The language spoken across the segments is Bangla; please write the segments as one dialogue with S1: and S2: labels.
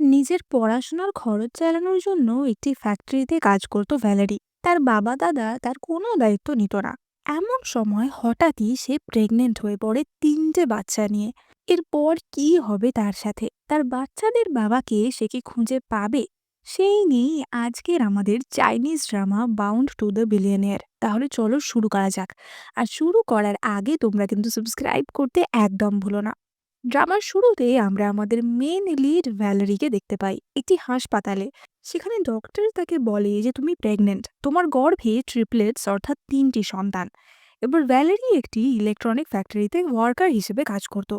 S1: নিজের পড়াশোনার খরচ চালানোর জন্য একটি ফ্যাক্টরিতে কাজ করত ভ্যালেরি। তার বাবা দাদা তার কোনো দায়িত্ব নিত না। এমন সময় হঠাৎই সে প্রেগনেন্ট হয়ে পড়ে ৩টে বাচ্চা নিয়ে। এরপর কি হবে তার সাথে, তার বাচ্চাদের বাবাকে সে কি খুঁজে পাবে? সেই নিয়েই আজকের আমাদের Chinese drama bound to the billionaire. তাহলে চলো শুরু করা যাক। আর শুরু করার আগে তোমরা কিন্তু সাবস্ক্রাইব করতে একদম ভুলো না। ড্রামার শুরুতে আমরা আমাদের মেন লিড ভ্যালেরিকে দেখতে পাই একটি হাসপাতালে। সেখানে ডক্টর তাকে বলে যে তুমি প্রেগনেন্ট, তোমার গর্ভে ট্রিপলেটস অর্থাৎ ৩টি সন্তান। এবার ভ্যালেরি একটি ইলেকট্রনিক ফ্যাক্টরিতে ওয়ার্কার হিসেবে কাজ করত।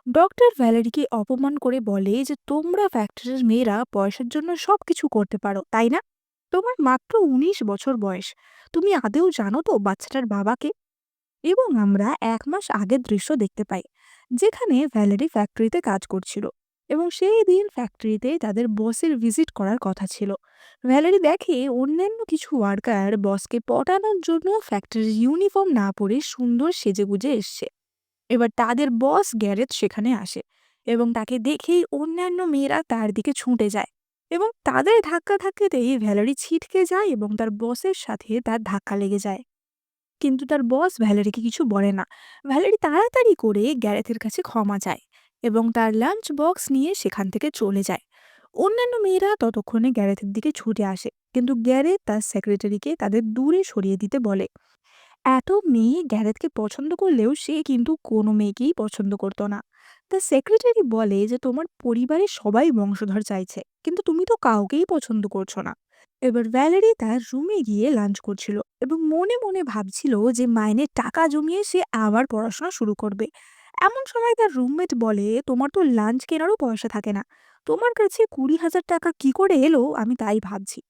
S1: ডক্টর ভ্যালেরিকে অপমান করে বলে যে তোমরা ফ্যাক্টরির মেয়েরা পয়সার জন্য সবকিছু করতে পারো, তাই না? তোমার মাত্র ১৯ বছর বয়স। তুমি আদেও জানো তো বাচ্চাটার বাবাকে? এবং আমরা ১ মাস আগের দৃশ্য দেখতে পাই, যেখানে ভ্যালেরি ফ্যাক্টরিতে কাজ করছিল। এবং সেই দিন ফ্যাক্টরিতে তাদের বসের ভিজিট করার কথা ছিল। ভ্যালেরি দেখে অন্যান্য কিছু ওয়ার্কার বসকে পটানোর জন্য ফ্যাক্টরির ইউনিফর্ম না পরে সুন্দর সেজেগুজে এসছে। এবার তাদের বস গ্যারেথ সেখানে আসে এবং তাকে দেখেই অন্যান্য মেয়েরা তার দিকে ছুটে যায়। এবং তাদের ধাক্কা ধাক্কাতেই ভ্যালেরি ছিটকে যায় এবং তার বসের সাথে তার ধাক্কা লেগে যায়। কিন্তু তার বস ভ্যালেরিকে কিছু বলে না। ভ্যালেরি তাড়াতাড়ি করে গ্যারেথের কাছে ক্ষমা চায় এবং তার লাঞ্চ বক্স নিয়ে সেখান থেকে চলে যায়। অন্যান্য মেয়েরা ততক্ষণে গ্যারেথের দিকে ছুটে আসে, কিন্তু গ্যারেথ তার সেক্রেটারিকে তাদের দূরে সরিয়ে দিতে বলে। এত মেয়ে গ্যারেথকে পছন্দ করলেও সে কিন্তু কোনো মেয়েকেই পছন্দ করতো না। তার সেক্রেটারি বলে যে তোমার পরিবারের সবাই বংশধর চাইছে, কিন্তু তুমি তো কাউকেই পছন্দ করছো না। এবার ভ্যালেরি তার রুমে গিয়ে লাঞ্চ করছিল এবং মনে মনে ভাবছিল যে মাইনের টাকা জমিয়ে সে আবার পড়াশোনা শুরু করবে। এমন সময় তার রুমমেট বলে তোমার তো লাঞ্চ কেনারও পয়সা থাকে না, তোমার কাছে ২০,০০০ টাকা কি করে এলো আমি তাই ভাবছি।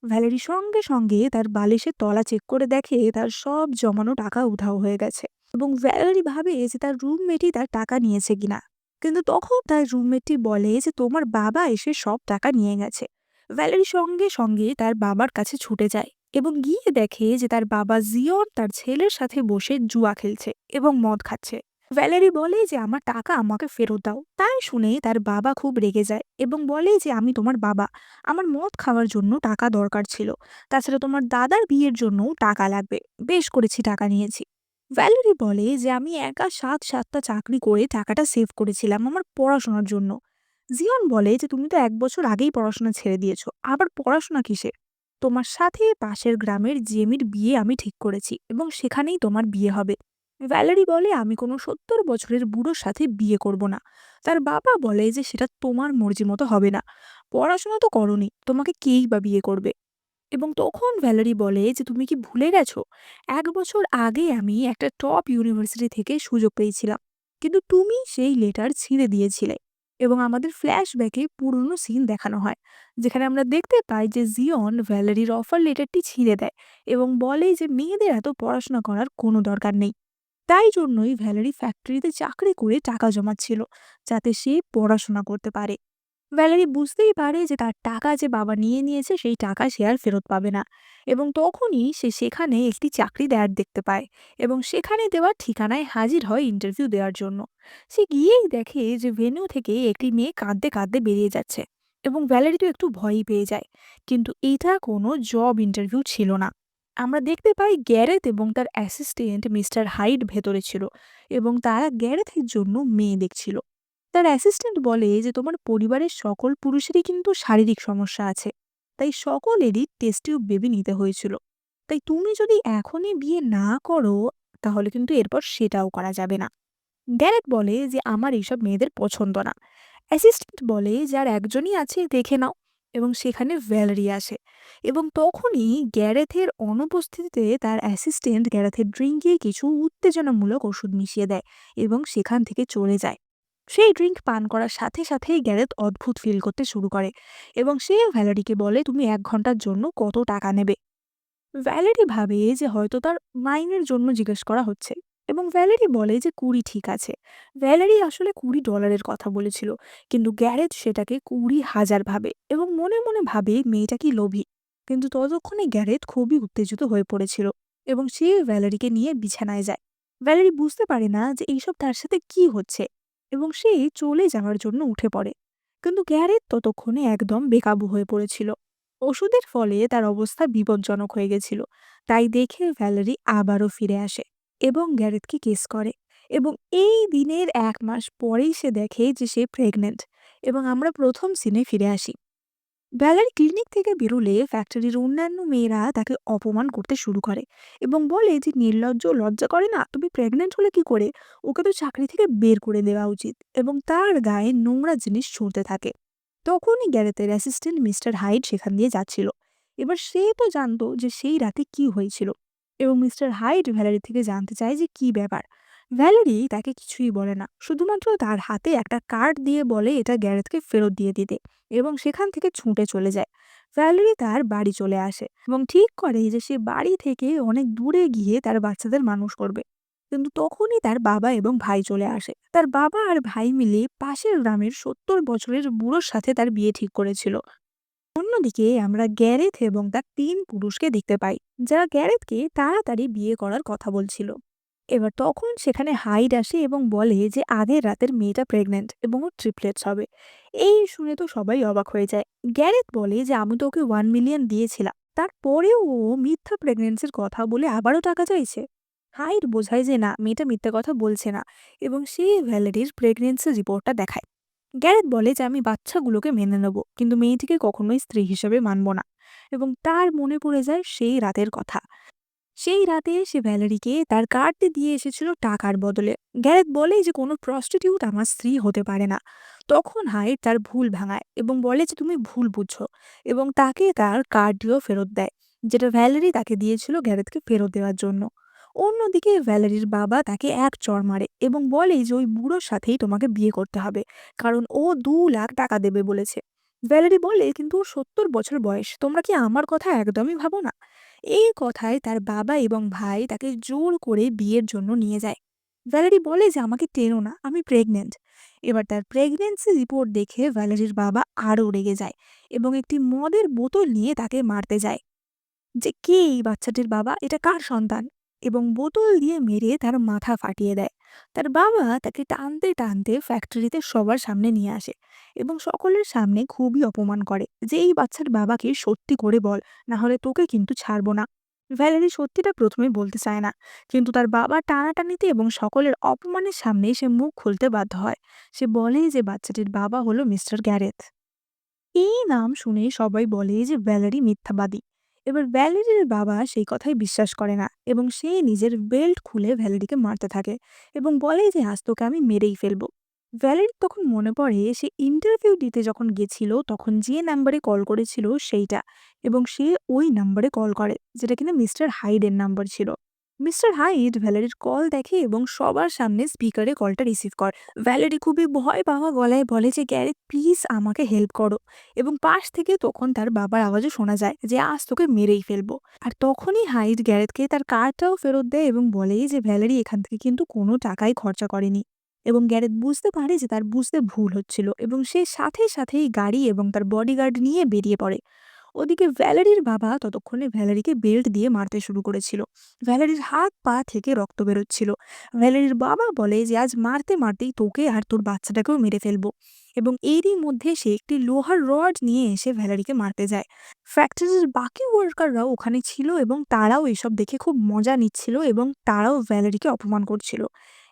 S1: ভ্যালেরি সঙ্গে সঙ্গে তার বালিশের তলা চেক করে দেখে তার সব জমানো টাকা উধাও হয়ে গেছে। এবং ভ্যালেরি ভাবে যে তার রুমমেটই তার টাকা নিয়েছে কিনা। কিন্তু তখন তার রুমমেটটি বলে যে তোমার বাবা এসে সব টাকা নিয়ে গেছে। ভ্যালেরি সঙ্গে সঙ্গে তার বাবার কাছে ছুটে যায় এবং গিয়ে দেখে যে তার বাবা জিয়ন তার ছেলের সাথে বসে জুয়া খেলছে এবং মদ খাচ্ছে। ভ্যালেরি বলে যে আমার টাকা আমাকে ফেরত দাও। তাই শুনে তার বাবা খুব রেগে যায় এবং বলে যে আমি তোমার বাবা, আমার মদ খাওয়ার জন্য টাকা দরকার ছিল। তাছাড়া তোমার দাদার বিয়ের জন্যও টাকা লাগবে। বেশ করেছি টাকা নিয়েছি। ভ্যালেরি বলে যে আমি একা ৭-৭টা চাকরি করে টাকাটা সেভ করেছিলাম আমার পড়াশোনার জন্য। জিয়ন বলে যে তুমি তো ১ বছর আগেই পড়াশোনা ছেড়ে দিয়েছো, আবার পড়াশোনা কিসের? তোমার সাথে পাশের গ্রামের জেমির বিয়ে আমি ঠিক করেছি এবং সেখানেই তোমার বিয়ে হবে। ভ্যালেরি বলে আমি কোনো ৭০ বছরের বুড়োর সাথে বিয়ে করব না। তার বাবা বলে যে সেটা তোমার মর্জি মতো হবে না। পড়াশোনা তো করনি, তোমাকে কেই বা বিয়ে করবে? এবং তখন ভ্যালেরি বলে যে তুমি কি ভুলে গেছো, ১ বছর আগে আমি একটা টপ ইউনিভার্সিটি থেকে সুযোগ পেয়েছিলাম, কিন্তু তুমি সেই লেটার ছিঁড়ে দিয়েছিলে। এবং আমাদের ফ্ল্যাশব্যাকে পুরনো সিন দেখানো হয়, যেখানে আমরা দেখতে পাই যে জিয়ন ভ্যালেরির অফার লেটারটি ছিঁড়ে দেয় এবং বলে যে মেয়েদের এত পড়াশোনা করার কোনো দরকার নেই। তাই জন্যই ভ্যালেরি ফ্যাক্টরিতে চাকরি করে টাকা জমাচ্ছিল, যাতে সে পড়াশোনা করতে পারে। ভ্যালেরি বুঝতেই পারে যে তার টাকা যে বাবা নিয়ে নিয়েছে সেই টাকা সে আর ফেরত পাবে না। এবং তখনই সে সেখানে একটি চাকরির অ্যাড দেখতে পায় এবং সেখানে দেওয়া ঠিকানায় হাজির হয় ইন্টারভিউ দেওয়ার জন্য। সে গিয়েই দেখে যে ভেন্যু থেকে একটি মেয়ে কাঁদতে কাঁদতে বেরিয়ে যাচ্ছে এবং ভ্যালেরি তো একটু ভয়ই পেয়ে যায়। কিন্তু এটা কোনো জব ইন্টারভিউ ছিল না। আমরা দেখতে পাই গ্যারেথ এবং তার অ্যাসিস্ট্যান্ট মিস্টার হাইড ভেতরে ছিল এবং তারা গ্যারেথের জন্য মেয়ে দেখছিল। তার অ্যাসিস্ট্যান্ট বলে যে তোমার পরিবারের সকল পুরুষেরই কিন্তু শারীরিক সমস্যা আছে, তাই সকলেরই টেস্ট টিউব বেবি নিতে হয়েছিল। তাই তুমি যদি এখনই বিয়ে না করো, তাহলে কিন্তু এরপর সেটাও করা যাবে না। গ্যারেট বলে যে আমার এইসব মেয়েদের পছন্দ না। অ্যাসিস্ট্যান্ট বলে যার একজনই আছে দেখে নাও। এবং সেখানে ভ্যালেরি আসে এবং তখনই গ্যারেথের অনুপস্থিতিতে তার অ্যাসিস্ট্যান্ট গ্যারেথের ড্রিঙ্কে কিছু উত্তেজনামূলক ওষুধ মিশিয়ে দেয় এবং সেখান থেকে চলে যায়। সেই ড্রিঙ্ক পান করার সাথে সাথেই গ্যারেথ অদ্ভুত ফিল করতে শুরু করে এবং সে ভ্যালেরিকে বলে তুমি ১ ঘন্টার জন্য কত টাকা নেবে। ভ্যালেরি ভাবে যে হয়তো তার মাইনের জন্য জিজ্ঞেস করা হচ্ছে এবং ভ্যালেরি বলে যে ২০ ঠিক আছে। ভ্যালেরি আসলে $২০ কথা বলেছিল, কিন্তু গ্যারেথ সেটাকে ২০,০০০ ভাবে এবং মনে মনে ভাবে মেয়েটা কি লোভী। কিন্তু ততক্ষণে গ্যারেথ খুবই উত্তেজিত হয়ে পড়েছিল এবং সে ভ্যালেরিকে নিয়ে বিছানায় যায়। ভ্যালেরি বুঝতে পারে না যে এইসব তার সাথে কি হচ্ছে এবং সে চলে যাওয়ার জন্য উঠে পড়ে। কিন্তু গ্যারেথ ততক্ষণে একদম বেকাবু হয়ে পড়েছিল। ওষুধের ফলে তার অবস্থা বিপজ্জনক হয়ে গেছিল। তাই দেখে ভ্যালেরি আবারও ফিরে আসে এবং গ্যারেথকে কিস করে। এবং এই দিনের 1 মাস পরেই সে দেখে যে সে প্রেগনেন্ট। এবং আমরা প্রথম সিনে ফিরে আসি। ভ্যালেরি ক্লিনিক থেকে বেরোলে ফ্যাক্টরির অন্যান্য মেয়েরা তাকে অপমান করতে শুরু করে এবং বলে যে নির্লজ্জ, লজ্জা করে না, তুমি প্রেগনেন্ট হলে কি করে, ওকে তো চাকরি থেকে বের করে দেওয়া উচিত, এবং তার গায়ে নোংরা জিনিস ছুঁড়তে থাকে। তখনই গ্যারেথের অ্যাসিস্ট্যান্ট মিস্টার হাইড সেখান দিয়ে যাচ্ছিল। এবার সে তো জানতো যে সেই রাতে কি হয়েছিল, এবং মিস্টার হাইড ভ্যালেরি থেকে জানতে চায় যে কি ব্যাপার। ভ্যালেরি তাকে কিছুই বলে না, শুধুমাত্র তার হাতে একটা কার্ড দিয়ে বলে এটা গ্যারেথকে ফেরত দিয়ে দিতে, এবং সেখান থেকে ছুটে চলে যায়। ভ্যালেরি তার বাড়ি চলে আসে এবং ঠিক করে যে সে বাড়ি থেকে অনেক দূরে গিয়ে তার বাচ্চাদের মানুষ করবে। কিন্তু তখনই তার বাবা এবং ভাই চলে আসে। তার বাবা আর ভাই মিলে পাশের গ্রামের 70 বছরের বুড়োর সাথে তার বিয়ে ঠিক করেছিল। অন্যদিকে আমরা গ্যারেথ এবং তার 3 পুরুষকে দেখতে পাই, যারা গ্যারেথকে তাড়াতাড়ি বিয়ে করার কথা বলছিল। এবার তখন সেখানে হাইড আসে এবং বলে যে আগের রাতের মেয়েটা প্রেগনেন্ট এবং ওর ট্রিপলেটস হবে। এই শুনে তো সবাই অবাক হয়ে যায়। গ্যারেথ বলে যে আমি তো ওকে 1 মিলিয়ন দিয়েছিলাম, তারপরেও ও মিথ্যা প্রেগনেন্সির কথা বলে আবারও টাকা চাইছে। হাইড বোঝায় যে না, মেয়েটা মিথ্যা কথা বলছে না, এবং সে ভ্যালেরির প্রেগনেন্সি রিপোর্টটা দেখায়। গ্যারেথ বলে যে আমি বাচ্চাগুলোকে মেনে নেব, কিন্তু মেয়েটিকে কখনোই স্ত্রী হিসেবে মানব না। এবং তার মনে পড়ে যায় সেই রাতের কথা। সেই রাতে সে ভ্যালেরিকে তার কার্ডটি দিয়ে এসেছিল টাকার বদলে। গ্যারেথ বলে যে কোনো প্রস্টিটিউট আমার স্ত্রী হতে পারে না। তখন হাইড তার ভুল ভাঙায় এবং বলে যে তুমি ভুল বুঝছো, এবং তাকে তার কার্ডটিও ফেরত দেয়, যেটা ভ্যালেরি তাকে দিয়েছিল গ্যারেথকে ফেরত দেওয়ার জন্য। অন্যদিকে ভ্যালেরির বাবা তাকে এক চড় মারে এবং বলে যে ওই বুড়োর সাথেই তোমাকে বিয়ে করতে হবে, কারণ ও 2 লাখ টাকা দেবে বলেছে। ভ্যালেরি বলে কিন্তু ওর 70 বছর বয়স, তোমরা কি আমার কথা একদমই ভাবো না? এই কথায় তার বাবা এবং ভাই তাকে জোর করে বিয়ের জন্য নিয়ে যায়। ভ্যালেরি বলে যে আমাকে টেনো না, আমি প্রেগনেন্ট। এবার তার প্রেগনেন্সি রিপোর্ট দেখে ভ্যালেরির বাবা আরও রেগে যায় এবং একটি মদের বোতল নিয়ে তাকে মারতে যায়। যে কে এই বাচ্চাটির বাবা, এটা কার সন্তান, এবং বোতল দিয়ে মেরে তার মাথা ফাটিয়ে দেয়। তার বাবা তাকে টানতে টানতে ফ্যাক্টরিতে সবার সামনে নিয়ে আসে এবং সকলের সামনে খুবই অপমান করে যে এই বাচ্চার বাবাকে সত্যি করে বল, না হলে তোকে কিন্তু ছাড়বো না। ভ্যালেরি সত্যিটা প্রথমে বলতে চায় না, কিন্তু তার বাবা টানাটানিতে এবং সকলের অপমানের সামনে সে মুখ খুলতে বাধ্য হয়। সে বলে যে বাচ্চাটির বাবা হলো মিস্টার গ্যারেথ। এই নাম শুনে সবাই বলে যে ভ্যালেরি মিথ্যাবাদী। এবার ভ্যালেরির বাবা সেই কথাই বিশ্বাস করে না এবং সে নিজের বেল্ট খুলে ভ্যালেরিকে মারতে থাকে এবং বলে যে আজ তোকে আমি মেরেই ফেলবো। ভ্যালেরির তখন মনে পড়ে সে ইন্টারভিউ দিতে যখন গেছিল তখন যে নাম্বারে কল করেছিল সেইটা, এবং সে ওই নাম্বারে কল করে যেটা কিনা মিস্টার হাইডের নাম্বার ছিল। মিস্টার হাইড ভ্যালেরির কল দেখে এবং সবার সামনে স্পিকারে কলটা রিসিভ করে। ভ্যালেরি খুবই ভয় পাওয়া গলায় বলে যে গ্যারেথ প্লিজ আমাকে হেল্প করো, এবং পাশ থেকে তখন তার বাবার আওয়াজও শোনা যায় যে আজ তোকে মেরেই ফেলবো। আর তখনই হাইড গ্যারেথকে তার কার্ডটাও ফেরত দেয় এবং বলে যে ভ্যালেরি এখান থেকে কিন্তু কোনো টাকাই খরচা করেনি। এবং গ্যারেথ বুঝতে পারে যে তার বুঝতে ভুল হচ্ছিল এবং সে সাথে সাথেই গাড়ি এবং তার বডিগার্ড নিয়ে বেরিয়ে পড়ে। ওদিকে ভ্যালেরির বাবা ততক্ষণে ভ্যালেরিকে বেল্ট দিয়ে মারতে শুরু করেছিল। ভ্যালেরির হাত পা থেকে রক্ত বেরোচ্ছিল। ভ্যালেরির বাবা বলে যে আজ মারতে মারতেই তোকে আর তোর বাচ্চাটাকেও মেরে ফেলবো, এবং এরই মধ্যে সে একটি লোহার রড নিয়ে এসে ভ্যালেরিকে মারতে যায়। ফ্যাক্টরির বাকি ওয়ার্কাররাও ওখানে ছিল এবং তারাও এসব দেখে খুব মজা নিচ্ছিল এবং তারাও ভ্যালেরিকে অপমান করছিল।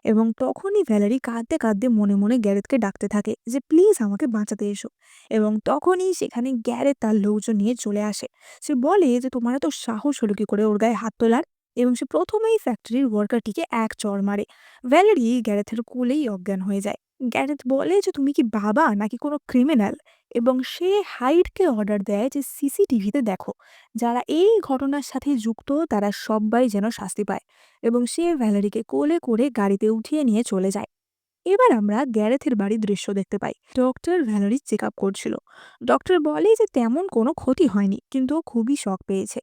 S1: এবং তখনই ভ্যালেরি কাঁদতে কাঁদতে মনে মনে গ্যারেথকে ডাকতে থাকে যে প্লিজ আমাকে বাঁচাতে এসো। এবং তখনই সেখানে গ্যারেথ তার লোকজন নিয়ে চলে আসে। সে বলে যে তোমার এত সাহস হলো কি করে ওর গায়ে হাত তোলার, এবং সে প্রথমেই ফ্যাক্টরির ওয়ার্কারটিকে এক চড় মারে। ভ্যালেরি গ্যারেথের কোলেই অজ্ঞান হয়ে যায়। গ্যারেথ বলে যে তুমি কি বাবা নাকি কোনো ক্রিমিনাল, এবং সে হাইডকে অর্ডার দেয় যে সিসিটিভিতে দেখো, যারা এই ঘটনার সাথে যুক্ত তারা সবাই যেন শাস্তি পায়, এবং সে ভ্যালেরিকে কোলে করে গাড়িতে উঠিয়ে নিয়ে চলে যায়। এবার আমরা গ্যারেথের বাড়ির দৃশ্য দেখতে পাই। ডক্টর ভ্যালেরি চেক আপ করছিল। ডক্টর বলে যে তেমন কোনো ক্ষতি হয়নি, কিন্তু ও খুবই শক পেয়েছে।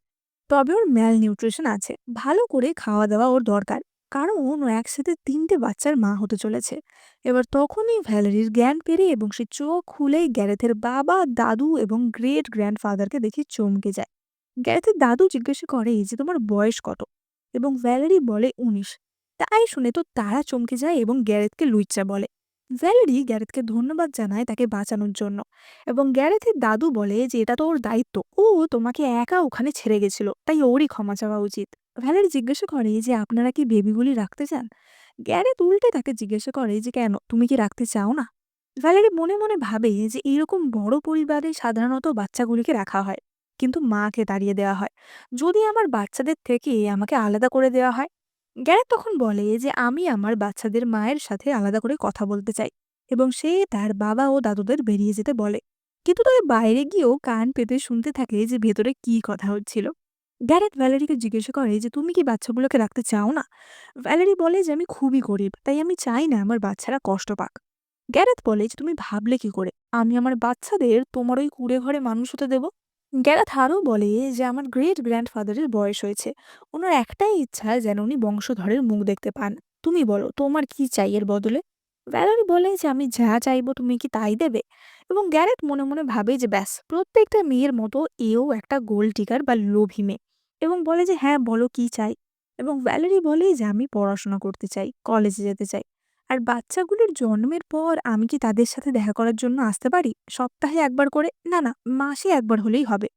S1: তবে ওর ম্যাল নিউট্রিশন আছে, ভালো করে খাওয়া দাওয়া ওর দরকার, কারণ ও একসাথে 3টে বাচ্চার মা হতে চলেছে। এবার তখনই ভ্যালেরির জ্ঞান ফেরে এবং সে চোখ খুলেই গ্যারেথের বাবা, দাদু এবং গ্রেট গ্র্যান্ডফাদারকে দেখে চমকে যায়। গ্যারেথের দাদু জিজ্ঞাসা করে যে তোমার বয়স কত, এবং ভ্যালেরি বলে 19। তাই শুনে তো তারা চমকে যায় এবং গ্যারেথকে লুইচ্চা বলে। ভ্যালেরি গ্যারেথকে ধন্যবাদ জানায় তাকে বাঁচানোর জন্য, এবং গ্যারেথের দাদু বলে যে এটা তো ওর দায়িত্ব, ও তোমাকে একা ওখানে ছেড়ে গেছিল, তাই ওরই ক্ষমা চাওয়া উচিত। ভ্যালেরি জিজ্ঞাসা করে যে আপনারা কি বেবিগুলি রাখতে চান? গ্যারেথ উল্টে তাকে জিজ্ঞাসা করে যে কেন, তুমি কি রাখতে চাও না? ভ্যালেরি মনে মনে ভাবে যে এইরকম বড় পরিবারে সাধারণত বাচ্চাগুলিকে রাখা হয়, কিন্তু মাকে তাড়িয়ে দেওয়া হয়। যদি আমার বাচ্চাদের থেকে আমাকে আলাদা করে দেওয়া হয়? গ্যারেথ তখন বলে যে আমি আমার বাচ্চাদের মায়ের সাথে আলাদা করে কথা বলতে চাই, এবং সে তার বাবা ও দাদুদের বেরিয়ে যেতে বলে। কিন্তু তাদের বাইরে গিয়েও কান পেতে শুনতে থাকে যে ভেতরে কি কথা হচ্ছিল। গ্যারেথ ভ্যালেরিকে জিজ্ঞাসা করে যে তুমি কি বাচ্চাগুলোকে রাখতে চাও না? ভ্যালেরি বলে যে আমি খুবই গরিব, তাই আমি চাই না আমার বাচ্চারা কষ্ট পাক। গ্যারেথ বলে যে তুমি ভাবলে কি করে আমি আমার বাচ্চাদের তোমার ওই কুঁড়ে ঘরে মানুষ হতে দেব? গ্যারেথ আরও বলে যে আমার গ্রেট গ্র্যান্ডফাদারের বয়স হয়েছে, ওনার একটাই ইচ্ছা যেন উনি বংশধরের মুখ দেখতে পান। তুমি বলো তোমার কি চাই এর বদলে? ভ্যালেরি বলে যে আমি যা চাইবো তুমি কি তাই দেবে? এবং গ্যারেথ মনে মনে ভাবে যে ব্যাস প্রত্যেকটা মেয়ের মতো এও একটা গোল্ড টিকার বা লোভী মেয়ে, এবং বলে যে হ্যাঁ বলো কি চাই। এবং ভ্যালেরি বলে যে আমি পড়াশোনা করতে চাই, কলেজে যেতে চাই, আর বাচ্চাগুলোর জন্মের পর আমি কি তাদের সাথে দেখা করার জন্য আসতে পারি, সপ্তাহে একবার করে, না না মাসে একবার হলেই হবে।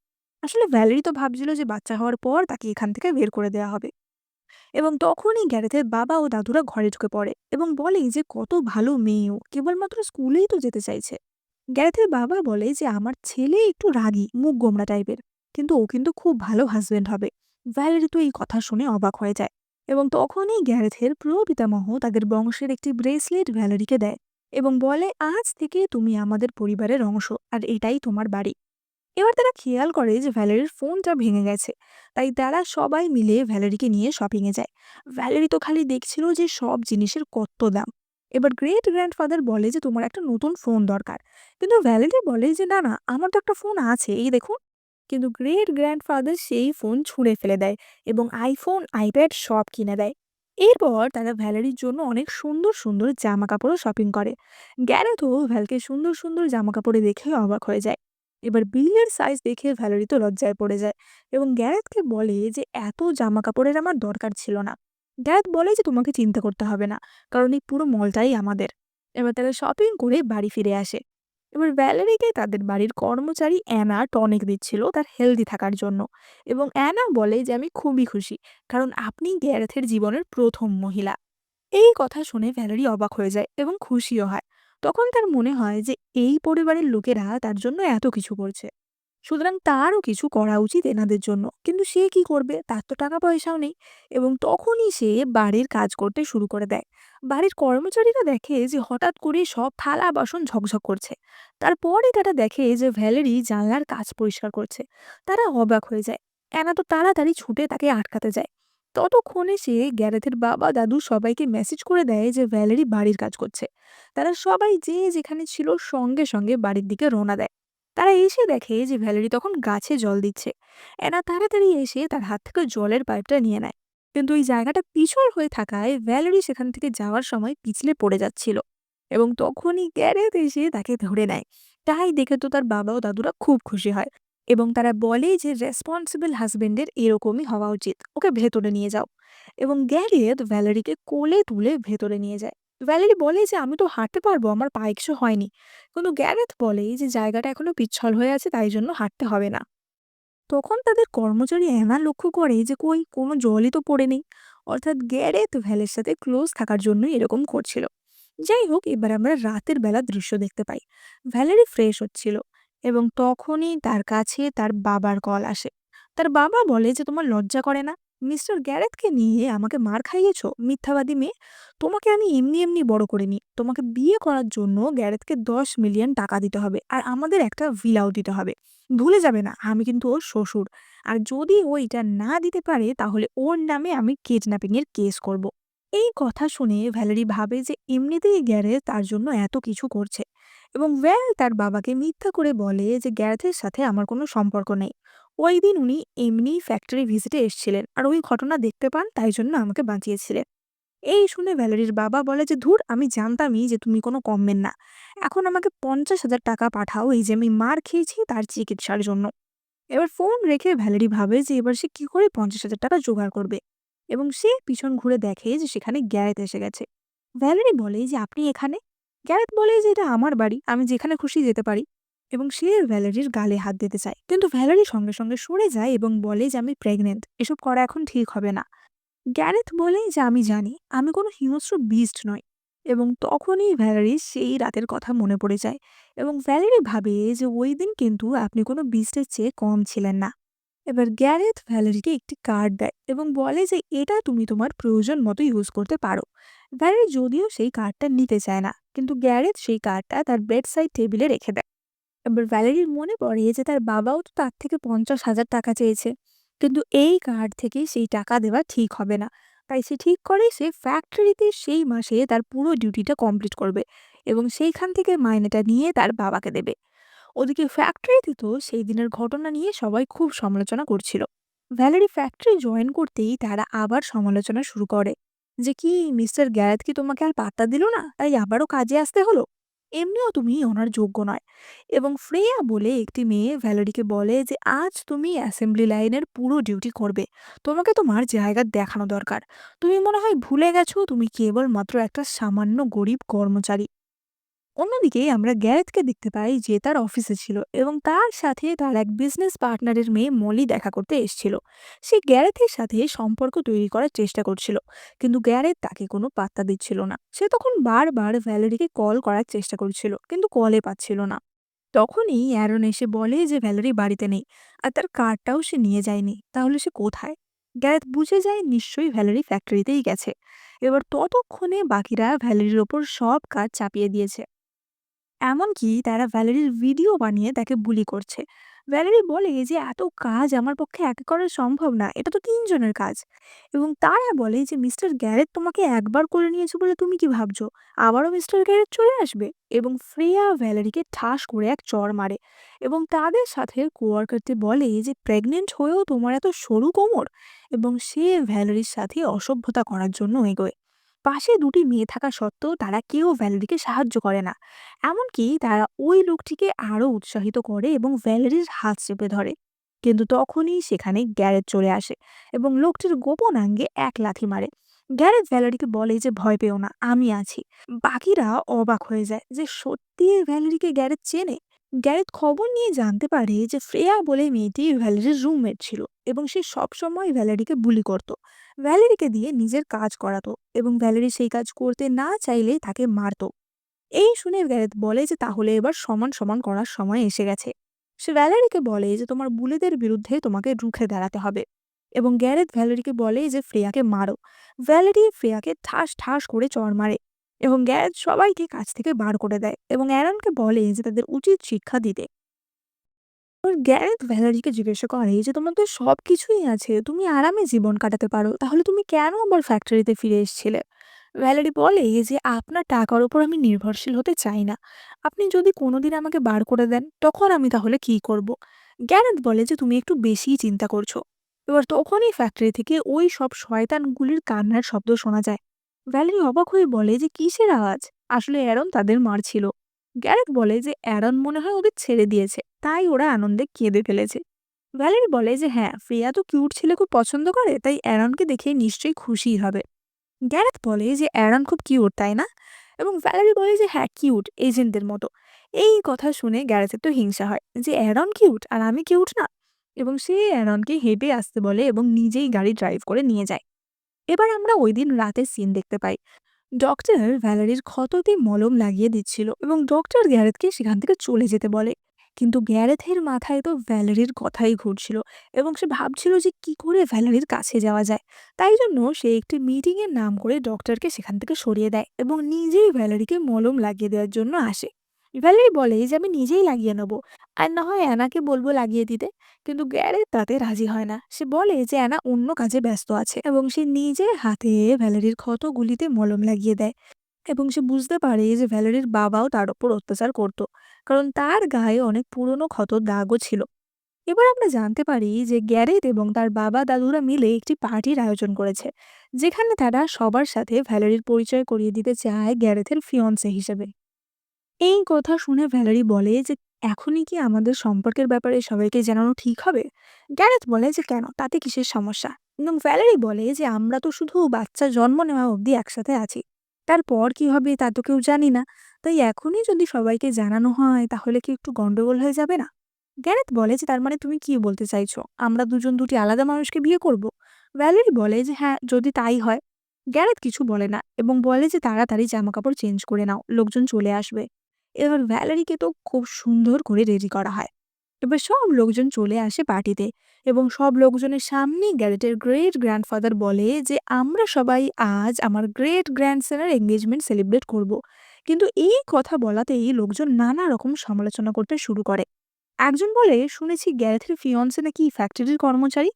S1: আসলে ভ্যালেরি তো ভাবছিল যে বাচ্চা হওয়ার পর তাকে এখান থেকে বের করে দেওয়া হবে। এবং তখনই গ্যারেথের বাবা ও দাদুরা ঘরে ঢুকে পড়ে এবং বলে যে কত ভালো মেয়েও, কেবলমাত্র স্কুলেই তো যেতে চাইছে। গ্যারেথের বাবা বলে যে আমার ছেলে একটু রাগী মুখ গোমড়া টাইপের, কিন্তু ও কিন্তু খুব ভালো হাজবেন্ড হবে। ভ্যালেরি তো এই কথা শুনে অবাক হয়ে যায়, এবং তখনই গ্যারেথের প্রপিতামহ তাদের বংশের একটি ব্রেসলেট ভ্যালেরিকে দেয় এবং বলে আজ থেকে তুমি আমাদের পরিবারের অংশ, আর এটাই তোমার বাড়ি। এবার তারা খেয়াল করে যে ভ্যালেরির ফোনটা ভেঙে গেছে, তাই তারা সবাই মিলে ভ্যালেরিকে নিয়ে শপিংয়ে যায়। ভ্যালেরি তো খালি দেখছিল যে সব জিনিসের কত দাম। এবার গ্রেট গ্র্যান্ডফাদার বলে যে তোমার একটা নতুন ফোন দরকার, কিন্তু ভ্যালেরি বলে যে না না আমার তো একটা ফোন আছে এই দেখুন। কিন্তু গ্রেট গ্র্যান্ডফাদার সেই ফোন ছুঁড়ে ফেলে দেয় এবং আইফোন আইপ্যাড সব কিনে দেয়। এরপর তারা ভ্যালেরির জন্য অনেক সুন্দর সুন্দর জামা কাপড়ও শপিং করে। গ্যারেথও ভ্যালকে সুন্দর সুন্দর জামা কাপড়ে দেখে অবাক হয়ে যায়। এবার বিলের সাইজ দেখে ভ্যালেরি তো লজ্জায় পড়ে যায় এবং গ্যারেথকে বলে যে এত জামা কাপড়ের আমার দরকার ছিল না। গ্যারেথ বলে যে তোমাকে চিন্তা করতে হবে না, কারণ এই পুরো মলটাই আমাদের। এবার তারা শপিং করে বাড়ি ফিরে আসে। এবার ভ্যালেরিকে তাদের বাড়ির কর্মচারী অ্যানা টনিক দিচ্ছিল তার হেলদি থাকার জন্য, এবং অ্যানা বলে যে আমি খুবই খুশি, কারণ আপনি গ্যারেথের জীবনের প্রথম মহিলা। এই কথা শুনে ভ্যালেরি অবাক হয়ে যায় এবং খুশিও হয়। তখন তার মনে হয় যে এই পরিবারের লোকেরা তার জন্য এত কিছু করছে, সুতরাং তারও কিছু করা উচিত এনাদের জন্য। কিন্তু সে কি করবে, তার তো টাকা পয়সাও নেই। এবং তখনই সে বাড়ির কাজ করতে শুরু করে দেয়। বাড়ির কর্মচারীরা দেখে যে হঠাৎ করে সব থালা বাসন ঝকঝক করছে। তারপরে তারা দেখে যে ভ্যালেরি জানলার কাজ পরিষ্কার করছে। তারা অবাক হয়ে যায়। অ্যানা তো তাড়াতাড়ি ছুটে তাকে আটকাতে যায়। ততক্ষণে সে গ্যারেথের বাবা দাদু সবাইকে মেসেজ করে দেয় যে ভ্যালেরি বাড়ির কাজ করছে। তারা সবাই যে যেখানে ছিল সঙ্গে সঙ্গে বাড়ির দিকে রওনা দেয়। তারা এসে দেখে যে ভ্যালেরি তখন গাছে জল দিচ্ছে। এনা তাড়াতাড়ি এসে তার হাত থেকে জলের পাইপটা নিয়ে নেয়, কিন্তু ওই জায়গাটা পিছল হয়ে থাকায় ভ্যালেরি সেখান থেকে যাওয়ার সময় পিছলে পড়ে যাচ্ছিল। এবং তখনই গ্যারেথ এসে তাকে ধরে নেয়। তাই দেখে তো তার বাবা ও দাদুরা খুব খুশি হয়, এবং তারা বলে যে রেসপন্সিবল হাজবেন্ডের এরকমই হওয়া উচিত, ওকে ভেতরে নিয়ে যাও। এবং গ্যারেথ ভ্যালেরিকে কোলে তুলে ভেতরে নিয়ে যায়। ভ্যালেরি বলে যে আমি তো হাঁটতে পারবো, আমার পায়ে কিছু হয়নি। কিন্তু গ্যারেথ বলে যে জায়গাটা এখনো পিচ্ছল হয়ে আছে, তাই জন্য হাঁটতে হবে না। তখন তাদের কর্মচারী অ্যানা লক্ষ্য করে যে কই কোনো জলই তো পড়ে নেই, অর্থাৎ গ্যারেথ ভ্যালের সাথে ক্লোজ থাকার জন্যই এরকম করছিল। যাই হোক, এবার আমরা রাতের বেলা দৃশ্য দেখতে পাই। ভ্যালেরি ফ্রেশ হচ্ছিল, এবং তখনই তার কাছে তার বাবার কল আসে। তার বাবা বলে যে তোমার লজ্জা করে না, মিস্টার গ্যারেথকে নিয়ে আমাকে মার খাইয়েছো, মিথ্যাবাদী মেয়ে। তোমাকে আমি এমনি এমনি বড় করিনি, তোমাকে বিয়ে করার জন্য গ্যারেথকে 10 মিলিয়ন টাকা দিতে হবে, আর আমাদের একটা ভিলাও দিতে হবে। ভুলে যাবে না আমি কিন্তু ওর শ্বশুর, আর যদি ও এটা না দিতে পারে তাহলে ওর নামে আমি কিডন্যাপিং এর কেস করব। এই কথা শুনে ভ্যালেরি ভাবে যে এমনিতেই গ্যারেথ তার জন্য এত কিছু করছে, এবং ভ্যাল তার বাবাকে মিথ্যা করে বলে যে গ্যারেথের সাথে আমার কোনো সম্পর্ক নেই। ওই দিন উনি এমনি ফ্যাক্টরি ভিজিটে এসেছিলেন আর ওই ঘটনা দেখতে পান, তাই জন্য আমাকে বাঁচিয়েছিলেন। এই শুনে ভ্যালেরির বাবা বলে যে ধুর, আমি জানতামই যে তুমি কোনো কমবেন না। এখন আমাকে 50,000 টাকা পাঠাও, এই যে আমি মার খেয়েছি তার চিকিৎসার জন্য। এবার ফোন রেখে ভ্যালেরি ভাবে যে এবার সে কি করে 50,000 টাকা জোগাড় করবে, এবং সে পিছন ঘুরে দেখে যে সেখানে গ্যারেথ এসে গেছে। ভ্যালেরি বলে যে আপনি এখানে? গ্যারেথ বলে যে এটা আমার বাড়ি, আমি যেখানে খুশি যেতে পারি। এবং সে ভ্যালেরির গালে হাত দিতে চায়, কিন্তু ভ্যালেরি সঙ্গে সঙ্গে সরে যায় এবং বলে যে আমি প্রেগনেন্ট, এসব করা এখন ঠিক হবে না। গ্যারেথ বলে যে আমি জানি আমি কোনো হিংস্র বিস্ট নই। এবং তখনই ভ্যালেরির সেই রাতের কথা মনে পড়ে যায়। এবং ভ্যালেরি ভাবে যে ওই দিন কিন্তু আপনি কোনো বিস্টের চেয়ে কম ছিলেন না। এবার গ্যারেথ ভ্যালেরিকে একটি কার্ড দেয় এবং বলে যে এটা তুমি তোমার প্রয়োজন মতো ইউজ করতে পারো। ভ্যালেরি যদিও সেই কার্ডটা নিতে চায় না, কিন্তু গ্যারেথ সেই কার্ডটা তার বেড সাইড টেবিলে রেখে দেয়। এবার ভ্যালেরির মনে পড়ে যে তার বাবাও তো তার থেকে 50,000 টাকা চেয়েছে, কিন্তু এই কার্ড থেকে সেই টাকা দেওয়া ঠিক হবে না। তাই সে ঠিক করে সে ফ্যাক্টরিতে সেই মাসে তার পুরো ডিউটিটা কমপ্লিট করবে এবং সেইখান থেকে মাইনেটা নিয়ে তার বাবাকে দেবে। ওদিকে ফ্যাক্টরিতে তো সেই দিনের ঘটনা নিয়ে সবাই খুব সমালোচনা করছিল। ভ্যালেরি ফ্যাক্টরি জয়েন করতেই তারা আবার সমালোচনা শুরু করে যে কি মিস্টার গ্যারেথ কি তোমাকে আর পাত্তা দিল না, তাই আবারও কাজে আসতে হলো। এমনিও তুমি ওনার যোগ্য নয়। এবং ফ্রেয়া বলে একটি মেয়ে ভ্যালেরিকে বলে যে আজ তুমি অ্যাসেম্বলি লাইনের পুরো ডিউটি করবে, তোমাকে তোমার জায়গা দেখানো দরকার। তুমি মনে হয় ভুলে গেছো তুমি কেবলমাত্র একটা সামান্য গরিব কর্মচারী। অন্যদিকে আমরা গ্যারেথকে দেখতে পাই যে তার অফিসে ছিল এবং তার সাথে তার এক বিজনেস পার্টনারের মেয়ে মলি দেখা করতে এসেছিল। সে গ্যারেথের সাথে সম্পর্ক তৈরি করার চেষ্টা করছিল, কিন্তু গ্যারেথ তাকে কোনো পাত্তা দিচ্ছিল না। সে তখন বারবার ভ্যালেরিকে কল করার চেষ্টা করছিল, কিন্তু কলে পাচ্ছিল না। তখনই অ্যারন এসে বলে যে ভ্যালেরি বাড়িতে নেই, আর তার কার্ডটাও সে নিয়ে যায়নি। তাহলে সে কোথায়? গ্যারেথ বুঝে যায় নিশ্চয়ই ভ্যালেরি ফ্যাক্টরিতেই গেছে। এবার ততক্ষণে বাকিরা ভ্যালেরির ওপর সব কাজ চাপিয়ে দিয়েছে। এমনকি তারা ভ্যালেরির ভিডিও বানিয়ে তাকে বুলি করছে। ভ্যালেরি বলে যে এত কাজ আমার পক্ষে একা করা সম্ভব না, এটা তো ৩ জনের কাজ। এবং তারা বলে যে মিস্টার গ্যারেট তোমাকে একবার করে নিয়েছে বলে তুমি কি ভাবছো আবারও মিস্টার গ্যারেট চলে আসবে? এবং ফ্রেয়া ভ্যালেরিকে ঠাস করে এক চড় মারে এবং তাদের সাথে কোয়ার্কারদের বলে যে প্রেগনেন্ট হয়েও তোমার এত সরু কোমর। এবং সে ভ্যালেরির সাথে অসভ্যতা করার জন্য এগোয়। পাশে দুটি মেয়ে থাকা সত্ত্বেও তারা কেউ ভ্যালেরিকে সাহায্য করে না। এমনকি তারা ওই লোকটিকে আরো উৎসাহিত করে এবং ভ্যালেরির হাত চেপে ধরে। কিন্তু তখনই সেখানে গ্যারেট চলে আসে এবং লোকটির গোপনাঙ্গে এক লাথি মারে। গ্যারেট ভ্যালেরিকে বলে যে ভয় পেও না, আমি আছি। বাকিরা অবাক হয়ে যায় যে সত্যি ভ্যালেরিকে গ্যারেট চেনে। গ্যারেট খবর নিয়ে জানতে পারে যে ফ্রেয়া বলে মেয়েটি ভ্যালেরির রুমমেট ছিল এবং সে সবসময় ভ্যালেরিকে বুলি করত, ভ্যালেরিকে দিয়ে নিজের কাজ করাতো এবং ভ্যালেরি সেই কাজ করতে না চাইলে তাকে মারতো। এই শুনে গ্যারেথ বলে যে তাহলে এবার সমান সমান করার সময় এসে গেছে। সে ভ্যালেরিকে বলে যে তোমার বুলেদের বিরুদ্ধে তোমাকে রুখে দাঁড়াতে হবে। এবং গ্যারেথ ভ্যালেরিকে বলে যে ফ্রেয়াকে মারো। ভ্যালেরি ফ্রেয়াকে ঠাস ঠাস করে চড় মারে এবং গ্যারেথ সবাইকে কাছ থেকে বার করে দেয় এবং অ্যারনকে বলে যে তাদের উচিত শিক্ষা দিতে। আর গ্যারেথ ভ্যালেরিকে জিজ্ঞাসা করে যে তোমার তো সবকিছুই আছে, তুমি আরামে জীবন কাটাতে পারো, তাহলে তুমি কেন আবার ফ্যাক্টরিতে ফিরে এসেছিলে? ভ্যালেরি বলে যে আপনার টাকার উপর আমি নির্ভরশীল হতে চাই না। আপনি যদি কোনোদিন আমাকে বার করে দেন তখন আমি তাহলে কি করব? গ্যারেথ বলে যে তুমি একটু বেশিই চিন্তা করছো। এবার তখনই ফ্যাক্টরি থেকে ওই সব শয়তানগুলির কান্নার শব্দ শোনা যায়। ভ্যালেরি অবাক হয়ে বলে যে কিসের আওয়াজ? আসলে অ্যারন তাদের মারছিল। গ্যারেথ বলে যে অ্যারন মনে হয় ওদের ছেড়ে দিয়েছে, তাই ওরা আনন্দে কেঁদে ফেলেছে। ভ্যালেরি বলে যে হ্যাঁ, ফ্রিয়া তো কিউট ছেলে খুব পছন্দ করে, তাই অ্যারনকে দেখে নিশ্চয়ই খুশিই হবে। গ্যারেথ বলে যে অ্যারন খুব কিউট, তাই না? এবং ভ্যালেরি বলে যে হ্যাঁ কিউট, এজেন্টদের মতো। এই কথা শুনে গ্যারেথের তো হিংসা হয় যে অ্যারন কিউট আর আমি কিউট না। এবং সে অ্যারনকে হেঁটে আসতে বলে এবং নিজেই গাড়ি ড্রাইভ করে নিয়ে যায়। এবার আমরা ওই দিন রাতের সিন দেখতে পাই। ডক্টর ভ্যালেরির ক্ষততে মলম লাগিয়ে দিচ্ছিল এবং ডক্টর গ্যারেথকে সেখান থেকে চলে যেতে বলে। কিন্তু গ্যারেথের মাথায় তো ভ্যালেরির কথাই ঘুরছিল এবং সে ভাবছিল যে কি করে ভ্যালেরির কাছে যাওয়া যায়। তাই জন্য সে একটি মিটিং এর নাম করে ডক্টরকে সেখান থেকে সরিয়ে দেয় এবং নিজেই ভ্যালেরিকে মলম লাগিয়ে দেওয়ার জন্য আসে। ভ্যালেরি বলে যে আমি নিজেই লাগিয়ে নেবো, আর না হয় অ্যানাকে বলবো লাগিয়ে দিতে। কিন্তু গ্যারেথ তাতে রাজি হয় না। সে বলে যে অ্যানা অন্য কাজে ব্যস্ত আছে এবং সে নিজে হাতে ভ্যালেরির ক্ষতগুলিতে মলম লাগিয়ে দেয়। এবং সে বুঝতে পারে যে ভ্যালেরির বাবাও তার উপর অত্যাচার করত, কারণ তার গায়ে অনেক পুরনো ক্ষতর দাগও ছিল। এবার আমরা জানতে পারি যে গ্যারেথ এবং তার বাবা দাদুরা মিলে একটি পার্টির আয়োজন করেছে, যেখানে তারা সবার সাথে ভ্যালেরির পরিচয় করিয়ে দিতে চায় গ্যারেথের ফিয়ন্সে হিসেবে। এই কথা শুনে ভ্যালেরি বলে যে এখনই কি আমাদের সম্পর্কের ব্যাপারে সবাইকে জানানো ঠিক হবে? গ্যারেথ বলে যে কেন, তাতে কিসের সমস্যা? এবং ভ্যালেরি বলে যে আমরা তো শুধু বাচ্চা জন্ম নেওয়া অবধি একসাথে আছি, তারপর কি হবে তা তো কেউ জানি না। তাই এখনই যদি সবাইকে জানানো হয় তাহলে কি একটু গন্ডগোল হয়ে যাবে না? গ্যারেথ বলে যে, "তার মানে তুমি কি বলতে চাইছো? আমরা দুজন দুটি আলাদা মানুষকে বিয়ে করব?" ভ্যালেরি বলে যে, "হ্যাঁ, যদি তাই হয়।" গ্যারেথ কিছু বলে না এবং বলে যে, "তাড়াতাড়ি জামাকাপড় চেঞ্জ করে নাও, লোকজন চলে আসবে।" এবার ভ্যালেরিকে তো খুব সুন্দর করে রেডি করা হয়। এবার সব লোকজন চলে আসে পার্টিতে এবং সব লোকজনের সামনে গ্যারেটের গ্রেট গ্র্যান্ডফাদার বলে যে আমরা সবাই আজ আমার গ্রেট গ্র্যান্ডসনের এঙ্গেজমেন্ট সেলিব্রেট করব। কিন্তু এই কথা বলাতেই লোকজন নানা রকম সমালোচনা করতে শুরু করে। একজন বলে, শুনেছি গ্যারেথের ফিয়ন্সে নাকি ফ্যাক্টরির কর্মচারী।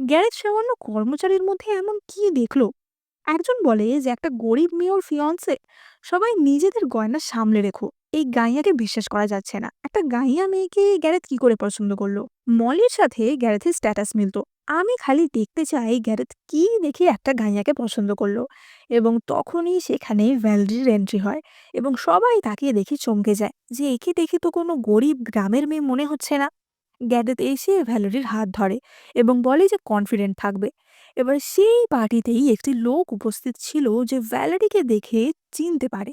S1: গ্যারেথ সামান্য কর্মচারীর মধ্যে এমন কি দেখলো? একজন বলে যে একটা গরিব মেয়ে ওর ফিয়ন্সে। সবাই নিজেদের গয়না সামলে রেখো, এই গাইয়াকে বিশ্বাস করা যাচ্ছে না, একটা গাইয়া মেয়েকে গ্যারেথ কি করে পছন্দ করলো? মলির সাথে গ্যারেথের স্ট্যাটাস মিলতো। আমি খালি দেখতে চাই গ্যারেথ কি দেখে একটা গাইয়াকে পছন্দ করলো। এবং তখনই সেখানে ভ্যালরির এন্ট্রি হয় এবং সবাই তাকে দেখে চমকে যায় যে একে দেখে তো কোনো গরিব গ্রামের মেয়ে মনে হচ্ছে না। গ্যারেথ এসে ভ্যালেরির হাত ধরে এবং বলে যে কনফিডেন্ট থাকবে। এবার সেই পার্টিতেই একটি লোক উপস্থিত ছিল যে ভ্যালেরিকে দেখে চিনতে পারে।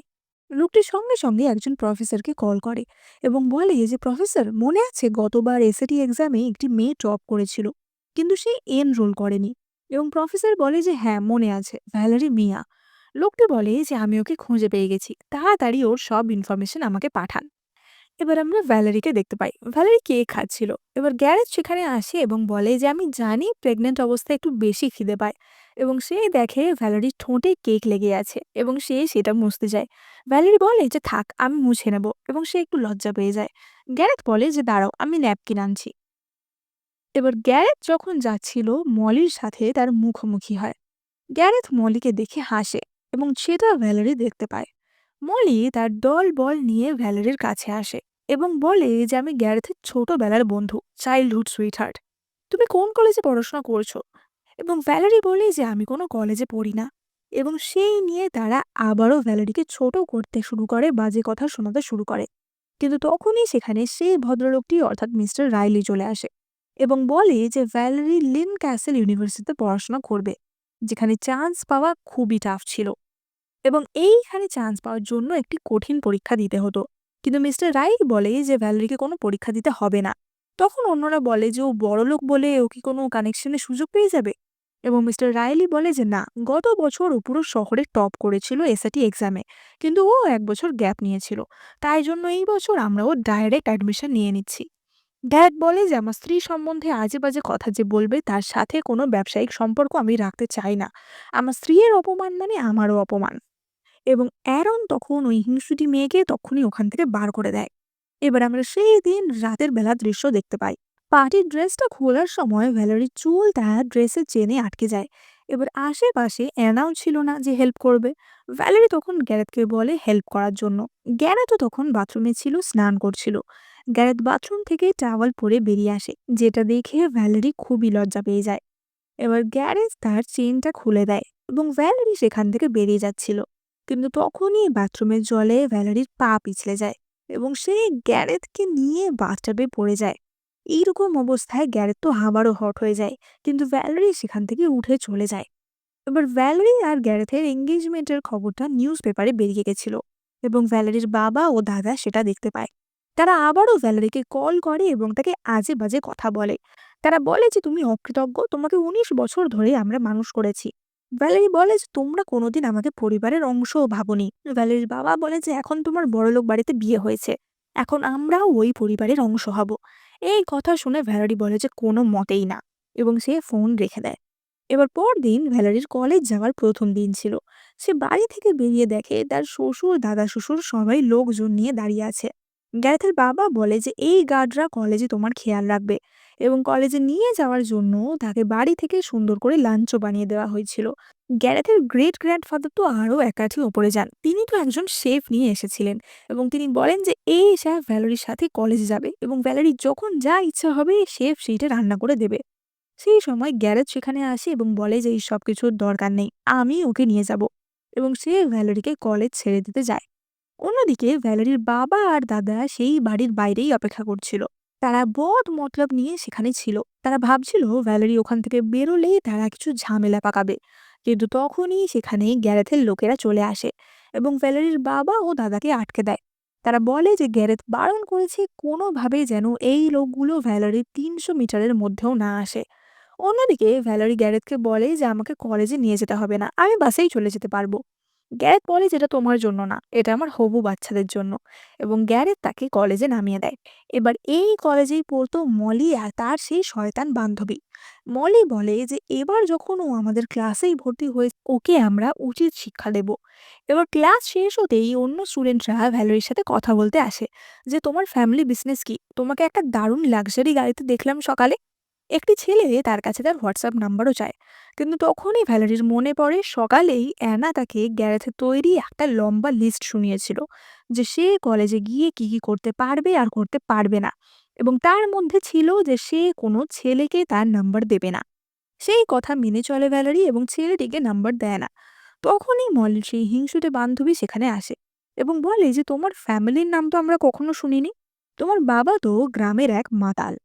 S1: লোকটি সঙ্গে সঙ্গে একজন প্রফেসরকে কল করে এবং বলে যে, প্রফেসর, মনে আছে গতবার এসএটি এক্সামে একটি মেয়ে টপ করেছিল কিন্তু সে এনরোল করেনি? এবং প্রফেসর বলে যে হ্যাঁ, মনে আছে, ভ্যালেরি মিয়া। লোকটি বলে যে আমি ওকে খুঁজে পেয়ে গেছি, তাড়াতাড়ি ওর সব ইনফরমেশন আমাকে পাঠান। এবার আমরা ভ্যালেরিকে দেখতে পাই। ভ্যালেরি কেক খাচ্ছিল। এবার গ্যারেথ সেখানে আসে এবং বলে যে আমি জানি প্রেগন্যান্ট অবস্থায় একটু বেশি খিদে পায়। এবং সে দেখে ভ্যালেরির ঠোঁটে কেক লেগে আছে এবং সে সেটা মুছতে যায়। ভ্যালেরি বলে যে থাক, আমি মুছে নেব এবং সে একটু লজ্জা পেয়ে যায়। গ্যারেথ বলে যে দাঁড়াও, আমি ন্যাপকিন আনছি। এবার গ্যারেথ যখন যাচ্ছিল মলির সাথে তার মুখোমুখি হয়। গ্যারেথ মলিকে দেখে হাসে এবং সেটা ভ্যালেরি দেখতে পায়। মলি তার দল বল নিয়ে ভ্যালেরির কাছে আসে এবং বলে যে আমি গ্যারেথের ছোটবেলার বন্ধু, চাইল্ডহুড সুইটহার্ট। তুমি কোন কলেজে পড়াশোনা করছো? এবং ভ্যালেরি বলে যে আমি কোনো কলেজে পড়ি না। এবং সেই নিয়ে তারা আবারও ভ্যালেরিকে ছোট করতে শুরু করে, বাজে কথা শোনাতে শুরু করে। কিন্তু তখনই সেখানে সেই ভদ্রলোকটি অর্থাৎ মিস্টার রাইলি চলে আসে এবং বলে যে ভ্যালেরি লিন ক্যাসেল ইউনিভার্সিটিতে পড়াশোনা করবে, যেখানে চান্স পাওয়া খুবই টাফ ছিল এবং এইখানে চান্স পাওয়ার জন্য একটি কঠিন পরীক্ষা দিতে হতো। কিন্তু মিস্টার রাইট বলে যে ভ্যালেরিকে কোনো পরীক্ষা দিতে হবে না। তখন অন্যরা বলে যে ও বড়লোক বলে ও কি কোনো কানেকশনের সুযোগ পেয়ে যাবে? এবং মিস্টার রাইলি বলে যে না, গত বছর ও পুরো শহরে টপ করেছিল এসএটি এক্সামে, কিন্তু ও এক বছর গ্যাপ নিয়েছিল, তাই জন্য এই বছর আমরা ও ডাইরেক্ট অ্যাডমিশন নিয়ে নিচ্ছি। ড্যাড বলে যে আমার স্ত্রী সম্বন্ধে আজে বাজে কথা যে বলবে তার সাথে কোনো ব্যবসায়িক সম্পর্ক আমি রাখতে চাই না। আমার স্ত্রীর অপমান মানে আমারও অপমান। এবং অ্যারন তখন ওই হিংসুটি মেয়েকে তখনই ওখান থেকে বার করে দেয়। এবার আমরা সেই দিন রাতের বেলা দৃশ্য দেখতে পাই। পার্টির ড্রেসটা খোলার সময় ভ্যালেরির চুল তার ড্রেসের চেনে আটকে যায়। এবার আশেপাশে অ্যানাও ছিল না যে হেল্প করবে। ভ্যালেরি তখন গ্যারেথকে বলে হেল্প করার জন্য। গ্যারেথও তখন বাথরুমে ছিল, স্নান করছিল। গ্যারেথ বাথরুম থেকে টাওয়াল পরে বেরিয়ে আসে, যেটা দেখে ভ্যালেরি খুবই লজ্জা পেয়ে যায়। এবার গ্যারেজ তার চেইনটা খুলে দেয় এবং ভ্যালেরি সেখান থেকে বেরিয়ে যাচ্ছিল। কিন্তু তখনই বাথরুমের জলে ভ্যালেরির পা পিছলে যায় এবং সে গ্যারেথকে নিয়ে বাথটাবে পড়ে যায়। এইরকম অবস্থায় গ্যারেথ তো আবারও হট হয়ে যায়, কিন্তু ভ্যালেরি সেখান থেকে উঠে চলে যায়। এবার ভ্যালেরি আর গ্যারেথের এঙ্গেজমেন্টের খবরটা নিউজ পেপারে বেরিয়ে গেছিল এবং ভ্যালেরির বাবা ও দাদা সেটা দেখতে পায়। তারা আবারও ভ্যালেরিকে কল করে এবং তাকে আজে বাজে কথা বলে। তারা বলে যে তুমি অকৃতজ্ঞ, তোমাকে ১৯ বছর ধরে আমরা মানুষ করেছি। ভ্যালেরি বলে যে তোমরা কোনোদিন আমাকে পরিবারের অংশও ভাবনি। ভ্যালেরির বাবা বলে যে এখন তোমার বড়লোক বাড়িতে বিয়ে হয়েছে, এখন আমরাও ওই পরিবারের অংশ হব। এই কথা শুনে ভ্যালেরি বলে যে কোনো মতেই না এবং সে ফোন রেখে দেয়। এবার পরদিন ভ্যালেরির কলেজ যাওয়ার প্রথম দিন ছিল। সে বাড়ি থেকে বেরিয়ে দেখে তার শ্বশুর, দাদা শ্বশুর সবাই লোকজন নিয়ে দাঁড়িয়ে আছে। গ্যারেথের বাবা বলে যে এই গার্ডরা কলেজে তোমার খেয়াল রাখবে এবং কলেজে নিয়ে যাওয়ার জন্য তাকে বাড়ি থেকে সুন্দর করে লাঞ্চও বানিয়ে দেওয়া হয়েছিল। গ্যারেথের গ্রেট গ্র্যান্ডফাদার তো আরও একাঠি ওপরে যান, তিনি তো একজন শেফ নিয়ে এসেছিলেন এবং তিনি বলেন যে এই শেফ ভ্যালেরির সাথে কলেজে যাবে এবং ভ্যালেরির যখন যা ইচ্ছা হবে শেফ সেইটা রান্না করে দেবে। সেই সময় গ্যারেথ সেখানে আসে এবং বলে যে এই সব কিছুর দরকার নেই, আমি ওকে নিয়ে যাব। এবং সে ভ্যালেরিকে কলেজ ছেড়ে দিতে যায়। অন্যদিকে ভ্যালেরির বাবা আর দাদা সেই বাড়ির বাইরেই অপেক্ষা করছিল। তারা বদ মতলব নিয়ে সেখানে ছিল। তারা ভাবছিল ভ্যালেরি ওখান থেকে বেরোলেই তারা কিছু ঝামেলা পাকাবে। কিন্তু তখনই সেখানে গ্যারেথের লোকেরা চলে আসে এবং ভ্যালেরির বাবা ও দাদাকে আটকে দেয়। তারা বলে যে গ্যারেথ বারণ করেছে কোনোভাবেই যেন এই লোকগুলো ভ্যালেরির ৩০০ মিটারের মধ্যেও না আসে। অন্যদিকে ভ্যালেরি গ্যারেথকে বলে যে আমাকে কলেজে নিয়ে যেতে হবে না, আমি বাসেই চলে যেতে পারবো। গ্যারেথ বলে যেটা তোমার জন্য না, এটা আমার হবু বাচ্চাদের জন্য। এবং গ্যারেথ তাকে কলেজে নামিয়ে দেয়। এবার এই কলেজেই পড়তো মলি আর তার সেই শয়তান বান্ধবী। মলি বলে যে এবার যখন ও আমাদের ক্লাসেই ভর্তি হয়ে ওকে আমরা উচিত শিক্ষা দেব। এবার ক্লাস শেষ হতেই অন্য স্টুডেন্টরা ভ্যালেরির সাথে কথা বলতে আসে যে তোমার ফ্যামিলি বিজনেস কি, তোমাকে একটা দারুণ লাক্সারি গাড়িতে দেখলাম সকালে। একটি ছেলে তার কাছে তার হোয়াটসঅ্যাপ নাম্বারও চায়। কিন্তু তখনই ভ্যালেরির মনে পড়ে সকালেই অ্যানা তাকে গ্যারেথে তৈরি একটা লম্বা লিস্ট শুনিয়েছিল যে সে কলেজে গিয়ে কি কি করতে পারবে আর করতে পারবে না, এবং তার মধ্যে ছিল যে সে কোনো ছেলেকে তার নাম্বার দেবে না। সেই কথা মেনে চলে ভ্যালেরি এবং ছেলেটিকে নাম্বার দেয় না। তখনই মলির সেই হিংসুটে বান্ধবী সেখানে আসে এবং বলে যে তোমার ফ্যামিলির নাম তো আমরা কখনো শুনিনি, তোমার বাবা তো গ্রামের এক মাতাল।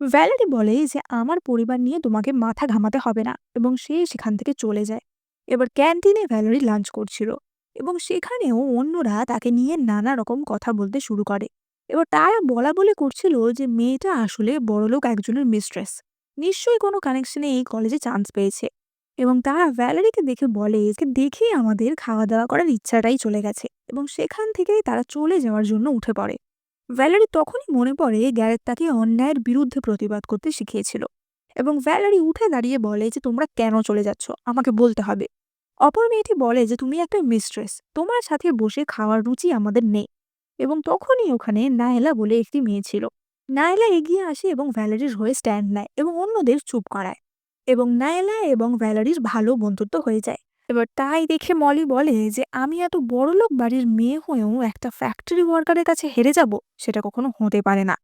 S1: ভ্যালেরি বলে যে আমার পরিবার নিয়ে তোমাকে মাথা ঘামাতে হবে না, এবং সে সেখান থেকে চলে যায়। এবার ক্যান্টিনে ভ্যালেরি লাঞ্চ করছিল এবং সেখানেও অন্যরা তাকে নিয়ে নানা রকম কথা বলতে শুরু করে। এবার তারা বলা বলে করছিল যে মেয়েটা আসলে বড়লোক একজনের মিস্ট্রেস, নিশ্চয়ই কোনো কানেকশনে এই কলেজে চান্স পেয়েছে। এবং তারা ভ্যালেরিকে দেখে বলে যে দেখেই আমাদের খাওয়া দাওয়া করার ইচ্ছাটাই চলে গেছে, এবং সেখান থেকেই তারা চলে যাওয়ার জন্য উঠে পড়ে। ভ্যালেরি তখনই মনে পড়ে গ্যারেট তাকে অন্যায়ের বিরুদ্ধে প্রতিবাদ করতে শিখিয়েছিল, এবং ভ্যালেরি উঠে দাঁড়িয়ে বলে যে তোমরা কেন চলে যাচ্ছ আমাকে বলতে হবে। অপর মেয়েটি বলে যে তুমি একটা মিস্ট্রেস, তোমার সাথে বসে খাওয়ার রুচি আমাদের নেই। এবং তখনই ওখানে নায়লা বলে একটি মেয়ে ছিল। নায়লা এগিয়ে আসে এবং ভ্যালেরির হয়ে স্ট্যান্ড নেয় এবং অন্যদের চুপ করায়, এবং নায়লা এবং ভ্যালেরির ভালো বন্ধুত্ব হয়ে যায়। এবার তাই দেখে মলি বলে যে আমি এত বড়লোক বাড়ির মেয়ে হয়েও একটা ফ্যাক্টরি ওয়ার্কারের কাছে হেরে যাব, সেটা কখনো হতে পারে না।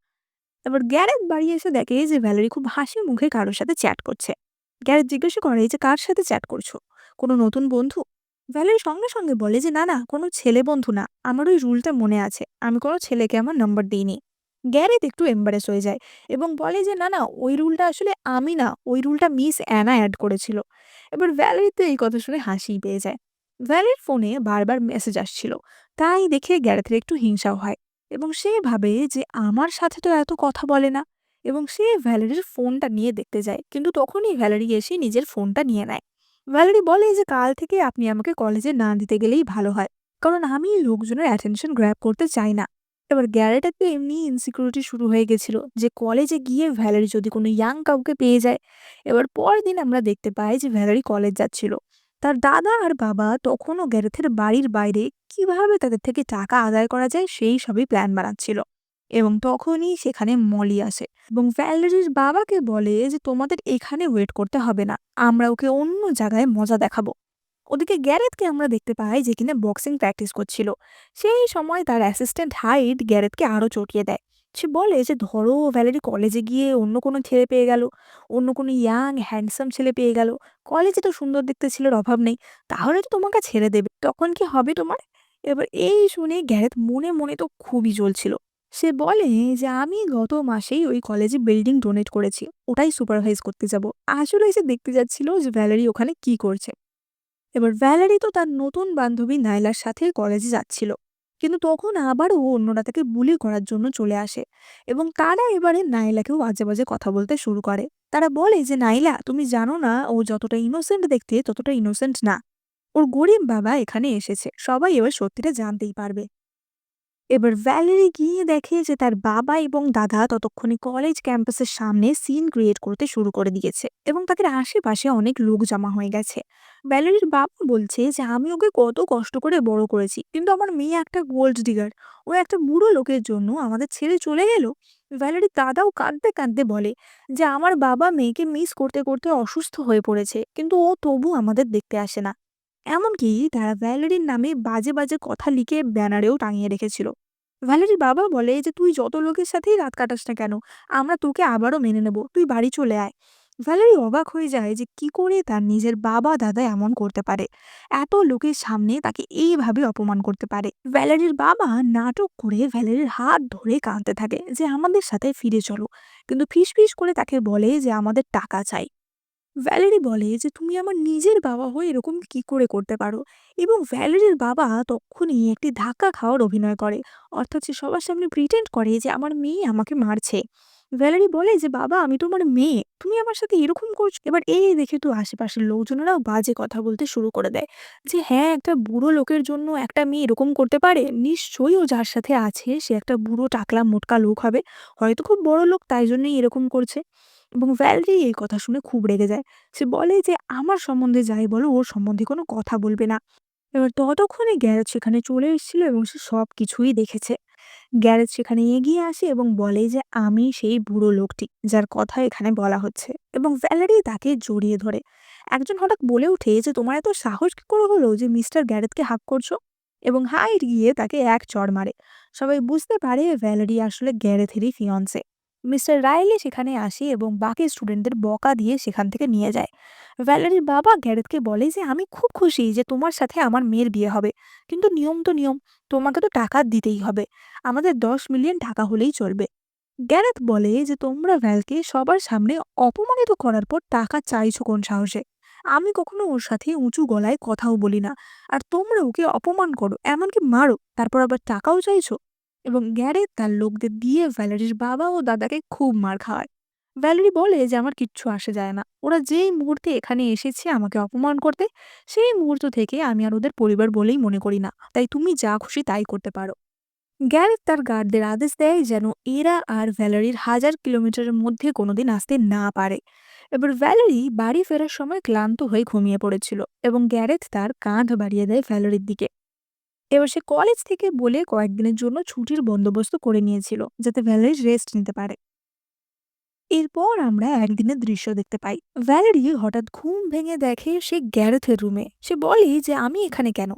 S1: এবার গ্যারেথ বাড়ি এসে দেখে যে ভ্যালেরি খুব হাসি মুখে কারোর সাথে চ্যাট করছে। গ্যারেথ জিজ্ঞাসা করে যে কার সাথে চ্যাট করছো, কোনো নতুন বন্ধু? ভ্যালেরি সঙ্গে সঙ্গে বলে যে না না, কোনো ছেলে বন্ধু না, আমার ওই রুলটা মনে আছে, আমি কোনো ছেলেকে আমার নাম্বার দিইনি। গ্যারেথ একটু এম্বারেস হয়ে যায় এবং বলে যে না না, ওই রুলটা আসলে আমি না, ওই রুলটা মিস অ্যানা অ্যাড করেছিল। এবার ভ্যালেরি তো এই কথা শুনে হাসি পেয়ে যায়। ভ্যালেরির ফোনে বারবার মেসেজ আসছিল, তাই দেখে গ্যারেথের একটু হিংসাও হয় এবং সে ভাবে যে আমার সাথে তো এত কথা বলে না, এবং সে ভ্যালেরির ফোনটা নিয়ে দেখতে যায়। কিন্তু তখনই ভ্যালেরি এসে নিজের ফোনটা নিয়ে নেয়। ভ্যালেরি বলে যে কাল থেকে আপনি আমাকে কলেজে না দিতে গেলেই ভালো হয়, কারণ আমি লোকজনের অ্যাটেনশন গ্র্যাব করতে চাই না। এবার গ্যারেটের তো এমনি ইনসিকিউরিটি শুরু হয়ে গেছিল যে কলেজে গিয়ে ভ্যালেরি যদি কোনো ইয়াং কাউকে পেয়ে যায়। এবার পরের দিন আমরা দেখতে পাই যে ভ্যালেরি কলেজ যাচ্ছিল। তার দাদা আর বাবা তখনও গ্যারেথের বাড়ির বাইরে কিভাবে তাদের থেকে টাকা আদায় করা যায় সেই সবই প্ল্যান বানাচ্ছিল। এবং তখনই সেখানে মলি আসে এবং ভ্যালেরির বাবাকে বলে যে তোমাদের এখানে ওয়েট করতে হবে না, আমরা ওকে অন্য জায়গায় মজা দেখাবো। ওদিকে গ্যারেথকে আমরা দেখতে পাই যে কিনা বক্সিং প্র্যাকটিস করছিল। সেই সময় তার অ্যাসিস্ট্যান্ট হাইড গ্যারেথকে আরো চটিয়ে দেয়। সে বলে যে ধরো ভ্যালেরি কলেজে গিয়ে অন্য কোনো ছেলে পেয়ে গেল, অন্য কোনো ইয়াং হ্যান্ডসাম ছেলে পেয়ে গেল, কলেজে তো সুন্দর দেখতে ছেলের অভাব নেই, তাহলে তো তোমাকে ছেড়ে দেবে, তখন কি হবে তোমার? এবার এই শুনে গ্যারেথ মনে মনে তো খুবই জ্বলছিল। সে বলে যে আমি গত মাসেই ওই কলেজে বিল্ডিং ডোনেট করেছি, ওটাই সুপারভাইজ করতে যাব। আসলে এসে দেখতে যাচ্ছিল যে ভ্যালেরি ওখানে কি করছে। এবার ভ্যালেরি তো তার নতুন বান্ধবী নাইলার সাথে কলেজে যাচ্ছিল, কিন্তু তখন আবারও অন্যরা তাকে বুলি করার জন্য চলে আসে এবং তারা এবারে নাইলাকেও বাজে বাজে কথা বলতে শুরু করে। তারা বলে যে নাইলা, তুমি জানো না ও যতটা ইনোসেন্ট দেখতে ততটা ইনোসেন্ট না, ওর গরিব বাবা এখানে এসেছে, সবাই এবার সত্যিটা জানতেই পারবে। এবার ভ্যালেরি গিয়ে দেখে যে তার বাবা এবং দাদা ততক্ষণে কলেজ ক্যাম্পাসের সামনে সিন ক্রিয়েট করতে শুরু করে দিয়েছে এবং তাদের আশেপাশে অনেক লোক জমা হয়ে গেছে। ভ্যালেরির বাবা বলছে যে আমি ওকে কত কষ্ট করে বড় করেছি, কিন্তু আমার মেয়ে একটা গোল্ড ডিগার, ও একটা বুড়ো লোকের জন্য আমাদের ছেড়ে চলে গেল। ভ্যালেরির দাদাও কাঁদতে কাঁদতে বলে যে আমার বাবা মেয়েকে মিস করতে করতে অসুস্থ হয়ে পড়েছে, কিন্তু ও তবু আমাদের দেখতে আসে না। এমনকি তারা ভ্যালেরির নামে বাজে বাজে কথা লিখে ব্যানারেও টাঙিয়ে রেখেছিল। ভ্যালেরির বাবা বলে যে তুই যত লোকের সাথেই রাত কাটাস না কেন, আমরা তোকে আবারও মেনে নেব, তুই বাড়ি চলে আয়। ভ্যালেরি অবাক হয়ে যায় যে কি করে তার নিজের বাবা দাদা এমন করতে পারে, এত লোকের সামনে তাকে এইভাবে অপমান করতে পারে। ভ্যালেরির বাবা নাটক করে ভ্যালেরির হাত ধরে কাঁদতে থাকে যে আমাদের সাথে ফিরে চলো, কিন্তু ফিসফিস করে তাকে বলে যে আমাদের টাকা চাই। ভ্যালেরি বলে যে তুমি আমার নিজের বাবা হয়ে এরকম কি করে করতে পারো, এবং ভ্যালেরির বাবা তখনই একটি ধাক্কা খাওয়ার অভিনয় করে, অর্থাৎ সে সবার সামনে প্রিটেন্ড করে যে আমার মেয়ে আমাকে মারছে। ভ্যালেরি বলে যে বাবা আমি তোমার মেয়ে, তুমি আমার সাথে এরকম করছো। এবার এই দেখে তো আশেপাশের লোকজনেরাও বাজে কথা বলতে শুরু করে দেয় যে হ্যাঁ, একটা বুড়ো লোকের জন্য একটা মেয়ে এরকম করতে পারে, নিশ্চয়ই ও যার সাথে আছে সে একটা বুড়ো টাকলা মোটকা লোক হবে, হয়তো খুব বড় লোক তাই জন্যই এরকম করছে। এবং ভ্যালেরি এই কথা শুনে খুব রেগে যায়। সে বলে যে আমার সম্বন্ধে যাই বলো ওর সম্বন্ধে কোনো কথা বলবে না। এবার ততক্ষণে গ্যারেজ সেখানে চলে এসেছিল এবং সে সবকিছুই দেখেছে। গ্যারেজ সেখানে এগিয়ে আসে এবং বলে যে আমি সেই বুড়ো লোকটি যার কথা এখানে বলা হচ্ছে, এবং ভ্যালেরি তাকে জড়িয়ে ধরে। একজন হঠাৎ বলে ওঠে যে তোমার এত সাহস কি করে হলো যে মিস্টার গ্যারেথকে হাক করছো, এবং হাইট গিয়ে তাকে এক চড় মারে। সবাই বুঝতে পারে ভ্যালেরি আসলে গ্যারেথেরই ফিয়ন্সে। মিস্টার রাইলি সেখানে আসে এবং বাকি স্টুডেন্টদের বকা দিয়ে সেখান থেকে নিয়ে যায়। ভ্যালেরির বাবা গ্যারেথকে বলে যে আমি খুব খুশি যে তোমার সাথে আমার মেয়ের বিয়ে হবে, কিন্তু নিয়ম তো নিয়ম, তোমাকে তো টাকা দিতেই হবে, আমাদের 10 মিলিয়ন টাকা হলেই চলবে। গ্যারেথ বলে যে তোমরা ভ্যালকে সবার সামনে অপমানিত করার পর টাকা চাইছো কোন সাহসে? আমি কখনো ওর সাথে উঁচু গলায় কথাও বলি না, আর তোমরা ওকে অপমান করো, এমনকি মারো, তারপর আবার টাকাও চাইছো। এবং গ্যারেথ তার লোকদের দিয়ে ভ্যালেরির বাবা ও দাদাকে খুব মার খাওয়ায়। ভ্যালেরি বলে যে আমার কিচ্ছু আসে যায় না, ওরা যেই মুহূর্তে এখানে এসেছে আমাকে অপমান করতে, সেই মুহূর্ত থেকে আমি আর ওদের পরিবার বলেই মনে করি না, তাই তুমি যা খুশি তাই করতে পারো। গ্যারেথ তার গার্ডদের আদেশ দেয় যেন এরা আর ভ্যালেরির 1000 কিলোমিটারের মধ্যে কোনোদিন আসতে না পারে। এবার ভ্যালেরি বাড়ি ফেরার সময় ক্লান্ত হয়ে ঘুমিয়ে পড়েছিল, এবং গ্যারেথ তার কাঁধ বাড়িয়ে দেয় ভ্যালেরির দিকে। এবার সে কলেজ থেকে বলে কয়েকদিনের জন্য ছুটির বন্দোবস্ত করে নিয়েছিল যাতে ভ্যালেরি রেস্ট নিতে পারে। এরপর আমরা একদিনের দৃশ্য দেখতে পাই। ভ্যালেরি হঠাৎ ঘুম ভেঙে দেখে সে গ্যারেথের রুমে। সে বলে যে আমি এখানে কেন?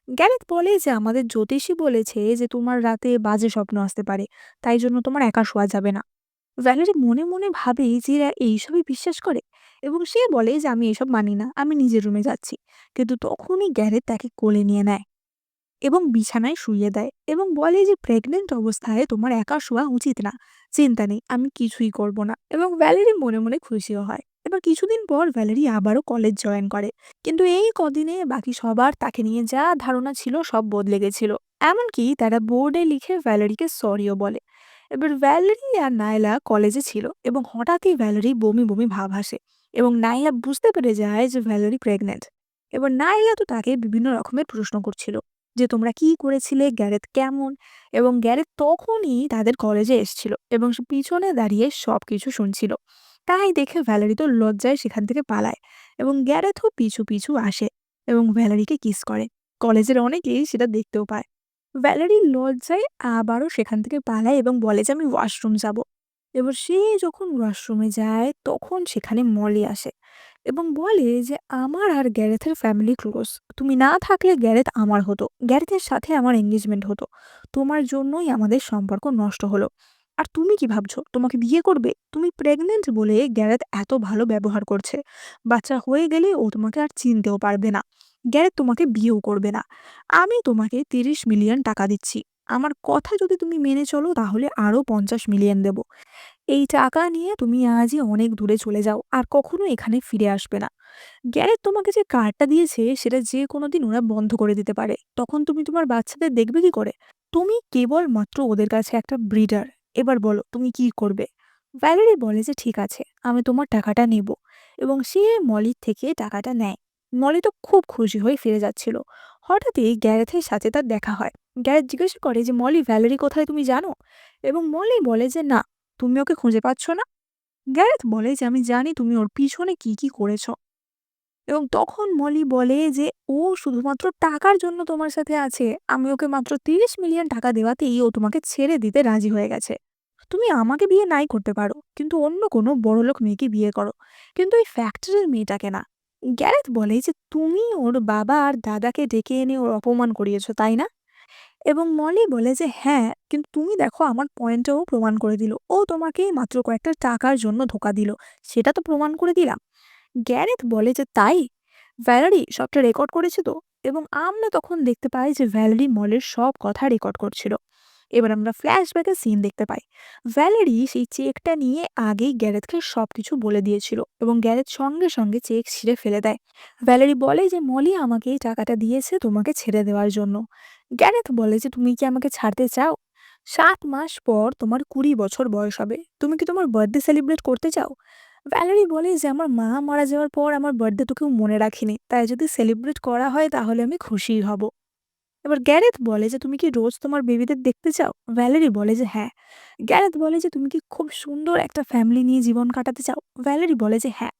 S1: গ্যারেথ বলে যে আমাদের জ্যোতিষী বলেছে যে তোমার রাতে বাজে স্বপ্ন আসতে পারে, তাই জন্য তোমার একা শোয়া যাবে না। ভ্যালেরি মনে মনে ভাবে যে এরা এইসবই বিশ্বাস করে, এবং সে বলে যে আমি এসব মানি না, আমি নিজের রুমে যাচ্ছি। কিন্তু তখনই গ্যারেথ তাকে কোলে নিয়ে নেয় এবং বিছানায় শুইয়ে দেয় এবং বলে যে প্রেগনেন্ট অবস্থায় তোমার একা শোয়া উচিত না, চিন্তা নেই, আমি কিছুই করব না। এবং ভ্যালেরি মনে মনে খুশিও হয়। এবার কিছুদিন পর ভ্যালেরি আবারও কলেজ জয়েন করে, কিন্তু এই কদিনে বাকি সবার তাকে নিয়ে যা ধারণা ছিল সব বদলে গেছিল। এমনকি তারা বোর্ডে লিখে ভ্যালেরিকে সরিও বলে। এবার ভ্যালেরি আর নায়লা কলেজে ছিল এবং হঠাৎই ভ্যালেরি বমি বমি ভাব আসে, এবং নাইলা বুঝতে পেরে যায় যে ভ্যালেরি প্রেগনেন্ট। এবার নাইলা তো তাকে বিভিন্ন রকমের প্রশ্ন করছিল যে তোমরা কি করেছিলে, গ্যারেথ কেমন। এবং গ্যারেথ তখনই তাদের কলেজে এসেছিল এবং সে পিছনে দাঁড়িয়ে সবকিছু শুনছিল। তাই দেখে ভ্যালেরি তো লজ্জায় সেখান থেকে পালায়, এবং গ্যারেথও পিছু পিছু আসে এবং ভ্যালেরিকে কিস করে। কলেজের অনেকেই সেটা দেখতেও পায়। ভ্যালেরি লজ্জায় আবারও সেখান থেকে পালায় এবং বলে যে আমি ওয়াশরুম যাব। এবার সে যখন ওয়াশরুমে যায় তখন সেখানে মলি আসে এবং বলে যে আমার আর গ্যারেথের ফ্যামিলি ক্লোজ, তুমি না থাকলে গ্যারেথ আমার হতো, গ্যারেথের সাথে আমার এঙ্গেজমেন্ট হতো, তোমার জন্যই আমাদের সম্পর্ক নষ্ট হলো। আর তুমি কি ভাবছো তোমাকে বিয়ে করবে? তুমি প্রেগনেন্ট বলে গ্যারেথ এত ভালো ব্যবহার করছে, বাচ্চা হয়ে গেলে ও তোমাকে আর চিনতেও পারবে না, গ্যারেথ তোমাকে বিয়েও করবে না। আমি তোমাকে 30 মিলিয়ন টাকা দিচ্ছি, আমার কথা যদি তুমি মেনে চলো তাহলে আরো 50 মিলিয়ন দেব। এই টাকা নিয়ে তুমি আজই অনেক দূরে চলে যাও, আর কখনো এখানে ফিরে আসবে না। গ্যারেথ তোমাকে যে কার্ডটা দিয়েছে সেটা যে কোনোদিন ওরা বন্ধ করে দিতে পারে, তখন তুমি তোমার বাচ্চাদের দেখবে কি করে? তুমি কেবলমাত্র ওদের কাছে একটা ব্রিডার। এবার বলো তুমি কি করবে? ভ্যালেরি বলে যে ঠিক আছে, আমি তোমার টাকাটা নেব, এবং সে মলির থেকে টাকাটা নেয়। মলি তো খুব খুশি হয়ে ফিরে যাচ্ছিল। হঠাৎই গ্যারেথের সাথে তার দেখা হয়। গ্যারেথ জিজ্ঞাসা করে যে মলি ভ্যালেরি কোথায় তুমি জানো? এবং মলি বলে যে না, তুমি ওকে খুঁজে পাচ্ছ না? গ্যারেথ বলে যে আমি জানি তুমি ওর পিছনে কি কি করেছ। এবং তখন মলি বলে যে ও শুধুমাত্র টাকার জন্য তোমার সাথে আছে, আমি ওকে মাত্র 30 মিলিয়ন টাকা দেওয়াতেই ও তোমাকে ছেড়ে দিতে রাজি হয়ে গেছে। তুমি আমাকে বিয়ে নাই করতে পারো, কিন্তু অন্য কোনো বড়লোক মেয়েকে বিয়ে করো, কিন্তু এই ফ্যাক্টরির মেয়েটাকে না। গ্যারেথ বলে যে তুমি ওর বাবা আর দাদাকে ডেকে এনে ওর অপমান করিয়েছো, তাই না? এবং মলি বলে যে হ্যাঁ, কিন্তু তুমি দেখো আমার পয়েন্টটাও প্রমাণ করে দিল। ও তোমাকে মাত্র কয়েকটা টাকার জন্য ধোঁকা দিল। সেটা তো প্রমাণ করে দিলাম। গ্যারেথ বলে যে তাই? ভ্যালেরি সবটা রেকর্ড করেছে তো? এবং আমরা তখন দেখতে পাই যে ভ্যালেরি মলের সব কথা রেকর্ড করছিল। এবার আমরা ফ্ল্যাশব্যাকের সিন দেখতে পাই। ভ্যালেরি সেই চেকটা নিয়ে আগেই গ্যারেথকে সবকিছু বলে দিয়েছিল এবং গ্যারেথ সঙ্গে সঙ্গে চেক ছিঁড়ে ফেলে দেয়। ভ্যালেরি বলে যে মলি আমাকে এই টাকাটা দিয়েছে তোমাকে ছেড়ে দেওয়ার জন্য। গ্যারেথ বলে যে তুমি কি আমাকে ছাড়তে চাও? 7 মাস পর তোমার 20 বছর বয়স হবে, তুমি কি তোমার বার্থডে সেলিব্রেট করতে চাও? ভ্যালেরি বলে যে আমার মা মারা যাওয়ার পর আমার বার্থডে তো কেউ মনে রাখিনি, তাই যদি সেলিব্রেট করা হয় তাহলে আমি খুশিই হব। এবার গ্যারেথ বলে যে তুমি কি রোজ তোমার বেবিদের দেখতে চাও? ভ্যালেরি বলে যে হ্যাঁ। গ্যারেথ বলে যে তুমি কি খুব সুন্দর একটা ফ্যামিলি নিয়ে জীবন কাটাতে চাও? ভ্যালেরি বলে যে হ্যাঁ।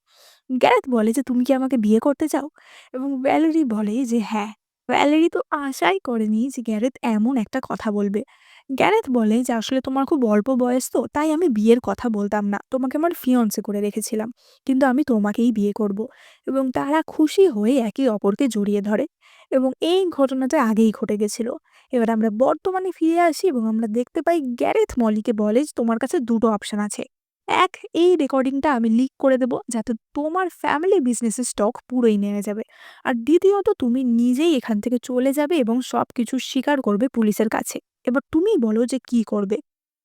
S1: গ্যারেথ বলে যে তুমি কি আমাকে বিয়ে করতে চাও? এবং ভ্যালেরি বলে যে হ্যাঁ। ভ্যালেরি তো আশাই করেনি যে গ্যারেথ এমন একটা কথা বলবে। গ্যারেথ বলে যে আসলে তোমার খুব অল্প বয়স তো, তাই আমি বিয়ের কথা বলতাম না, তোমাকে আমার ফিয়ন্সে করে রেখেছিলাম, কিন্তু আমি তোমাকেই বিয়ে করব। এবং তারা খুশি হয়ে একে অপরকে জড়িয়ে ধরে এবং এই ঘটনাটা আগেই ঘটে গেছিল। এবার আমরা বর্তমানে ফিরে আসি এবং আমরা দেখতে পাই গ্যারেথ মলিকে বলে যে তোমার কাছে দুটো অপশন আছে। এক, এই রেকর্ডিংটা আমি লিক করে দেব যাতে তোমার ফ্যামিলি বিজনেসের স্টক পুরোই নেমে যাবে। আর দ্বিতীয়ত তুমি নিজেই এখান থেকে চলে যাবে এবং সবকিছু স্বীকার করবে পুলিশের কাছে। এবার তুমি বলো যে কি করবে?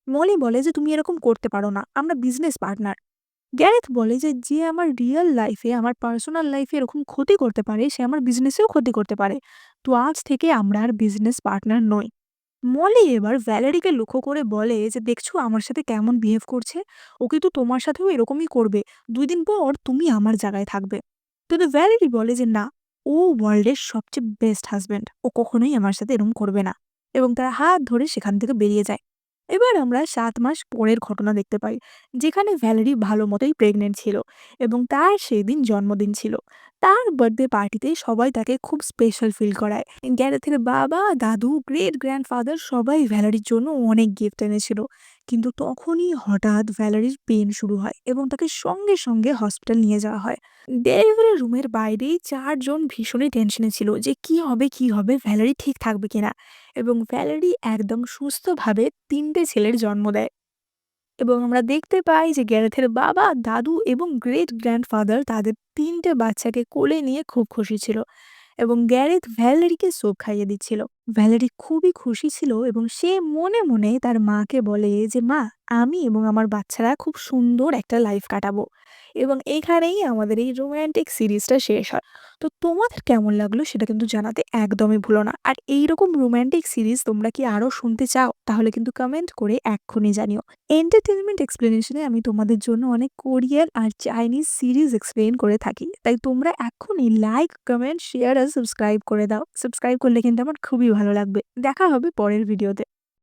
S1: মলি বলে যে তুমি এরকম করতে পারো না, আমরা বিজনেস পার্টনার। গ্যারেথ বলে যে যে আমার রিয়েল লাইফে আমার পার্সোনাল লাইফে এরকম ক্ষতি করতে পারে সে আমার বিজনেসেও ক্ষতি করতে পারে। তো আজ থেকে আমরা আর বিজনেস পার্টনার নই। মলি এবার ভ্যালেরিকে লক্ষ্য করে বলে যে দেখছো আমার সাথে কেমন বিহেভ করছে, ও কিন্তু তোমার সাথেও এরকমই করবে। 2 দিন পর তুমি আমার জায়গায় থাকবে। কিন্তু ভ্যালেরি বলে যে না, ও ওয়ার্ল্ডের সবচেয়ে বেস্ট হাজবেন্ড, ও কখনোই আমার সাথে এরকম করবে না। এবং তার হাত ধরে সেখান থেকে বেরিয়ে যায়। এবার আমরা 7 মাস পরের ঘটনা দেখতে পাই, যেখানে ভ্যালেরি ভালো মতোই প্রেগনেন্ট ছিল এবং তার সেদিন জন্মদিন ছিল। তার বার্থডে পার্টিতে সবাই তাকে খুব স্পেশাল ফিল করায়। গ্যারেথের বাবা, দাদু, গ্রেট গ্র্যান্ডফাদার সবাই ভ্যালেরির জন্য অনেক গিফট এনেছিল। কিন্তু তখনই হঠাৎ ভ্যালেরির পেন শুরু হয় এবং তাকে সঙ্গে সঙ্গে হসপিটাল নিয়ে যাওয়া হয়। ডেলিভারি রুমের বাইরেই 4 জন ভীষণই টেনশনে ছিল যে কি হবে ভ্যালেরি ঠিক থাকবে কিনা। এবং ভ্যালেরি একদম সুস্থভাবে 3টে ছেলের জন্ম দেয়। এবং আমরা দেখতে পাই যে গ্যারেথের বাবা, দাদু এবং গ্রেট গ্র্যান্ডফাদার তাদের 3টে বাচ্চাকে কোলে নিয়ে খুব খুশি ছিল এবং গ্যারেথ ভ্যালেরিকে সোপ খাইয়ে দিচ্ছিল। ভ্যালেরি খুবই খুশি ছিল এবং সে মনে মনে তার মাকে বলে যে মা, আমি এবং আমার বাচ্চারা খুব সুন্দর একটা লাইফ কাটাবো। এবং এখানেই আমাদের এই রোম্যান্টিক সিরিজটা শেষ হয়। তো তোমাদের কেমন লাগলো সেটা কিন্তু জানাতে একদমই ভুলো না। আর এইরকম রোম্যান্টিক সিরিজ তোমরা কি আরো শুনতে চাও? তাহলে কিন্তু কমেন্ট করে এক্ষুনি জানিও। এন্টারটেনমেন্ট এক্সপ্লেনেশনে আমি তোমাদের জন্য অনেক কোরিয়ান আর চাইনিজ সিরিজ এক্সপ্লেন করে থাকি। তাই তোমরা এক্ষুনি লাইক, কমেন্ট, শেয়ার আর সাবস্ক্রাইব করে দাও। সাবস্ক্রাইব করলে কিন্তু আমার খুবই ভালো লাগবে। দেখা হবে পরের ভিডিওতে।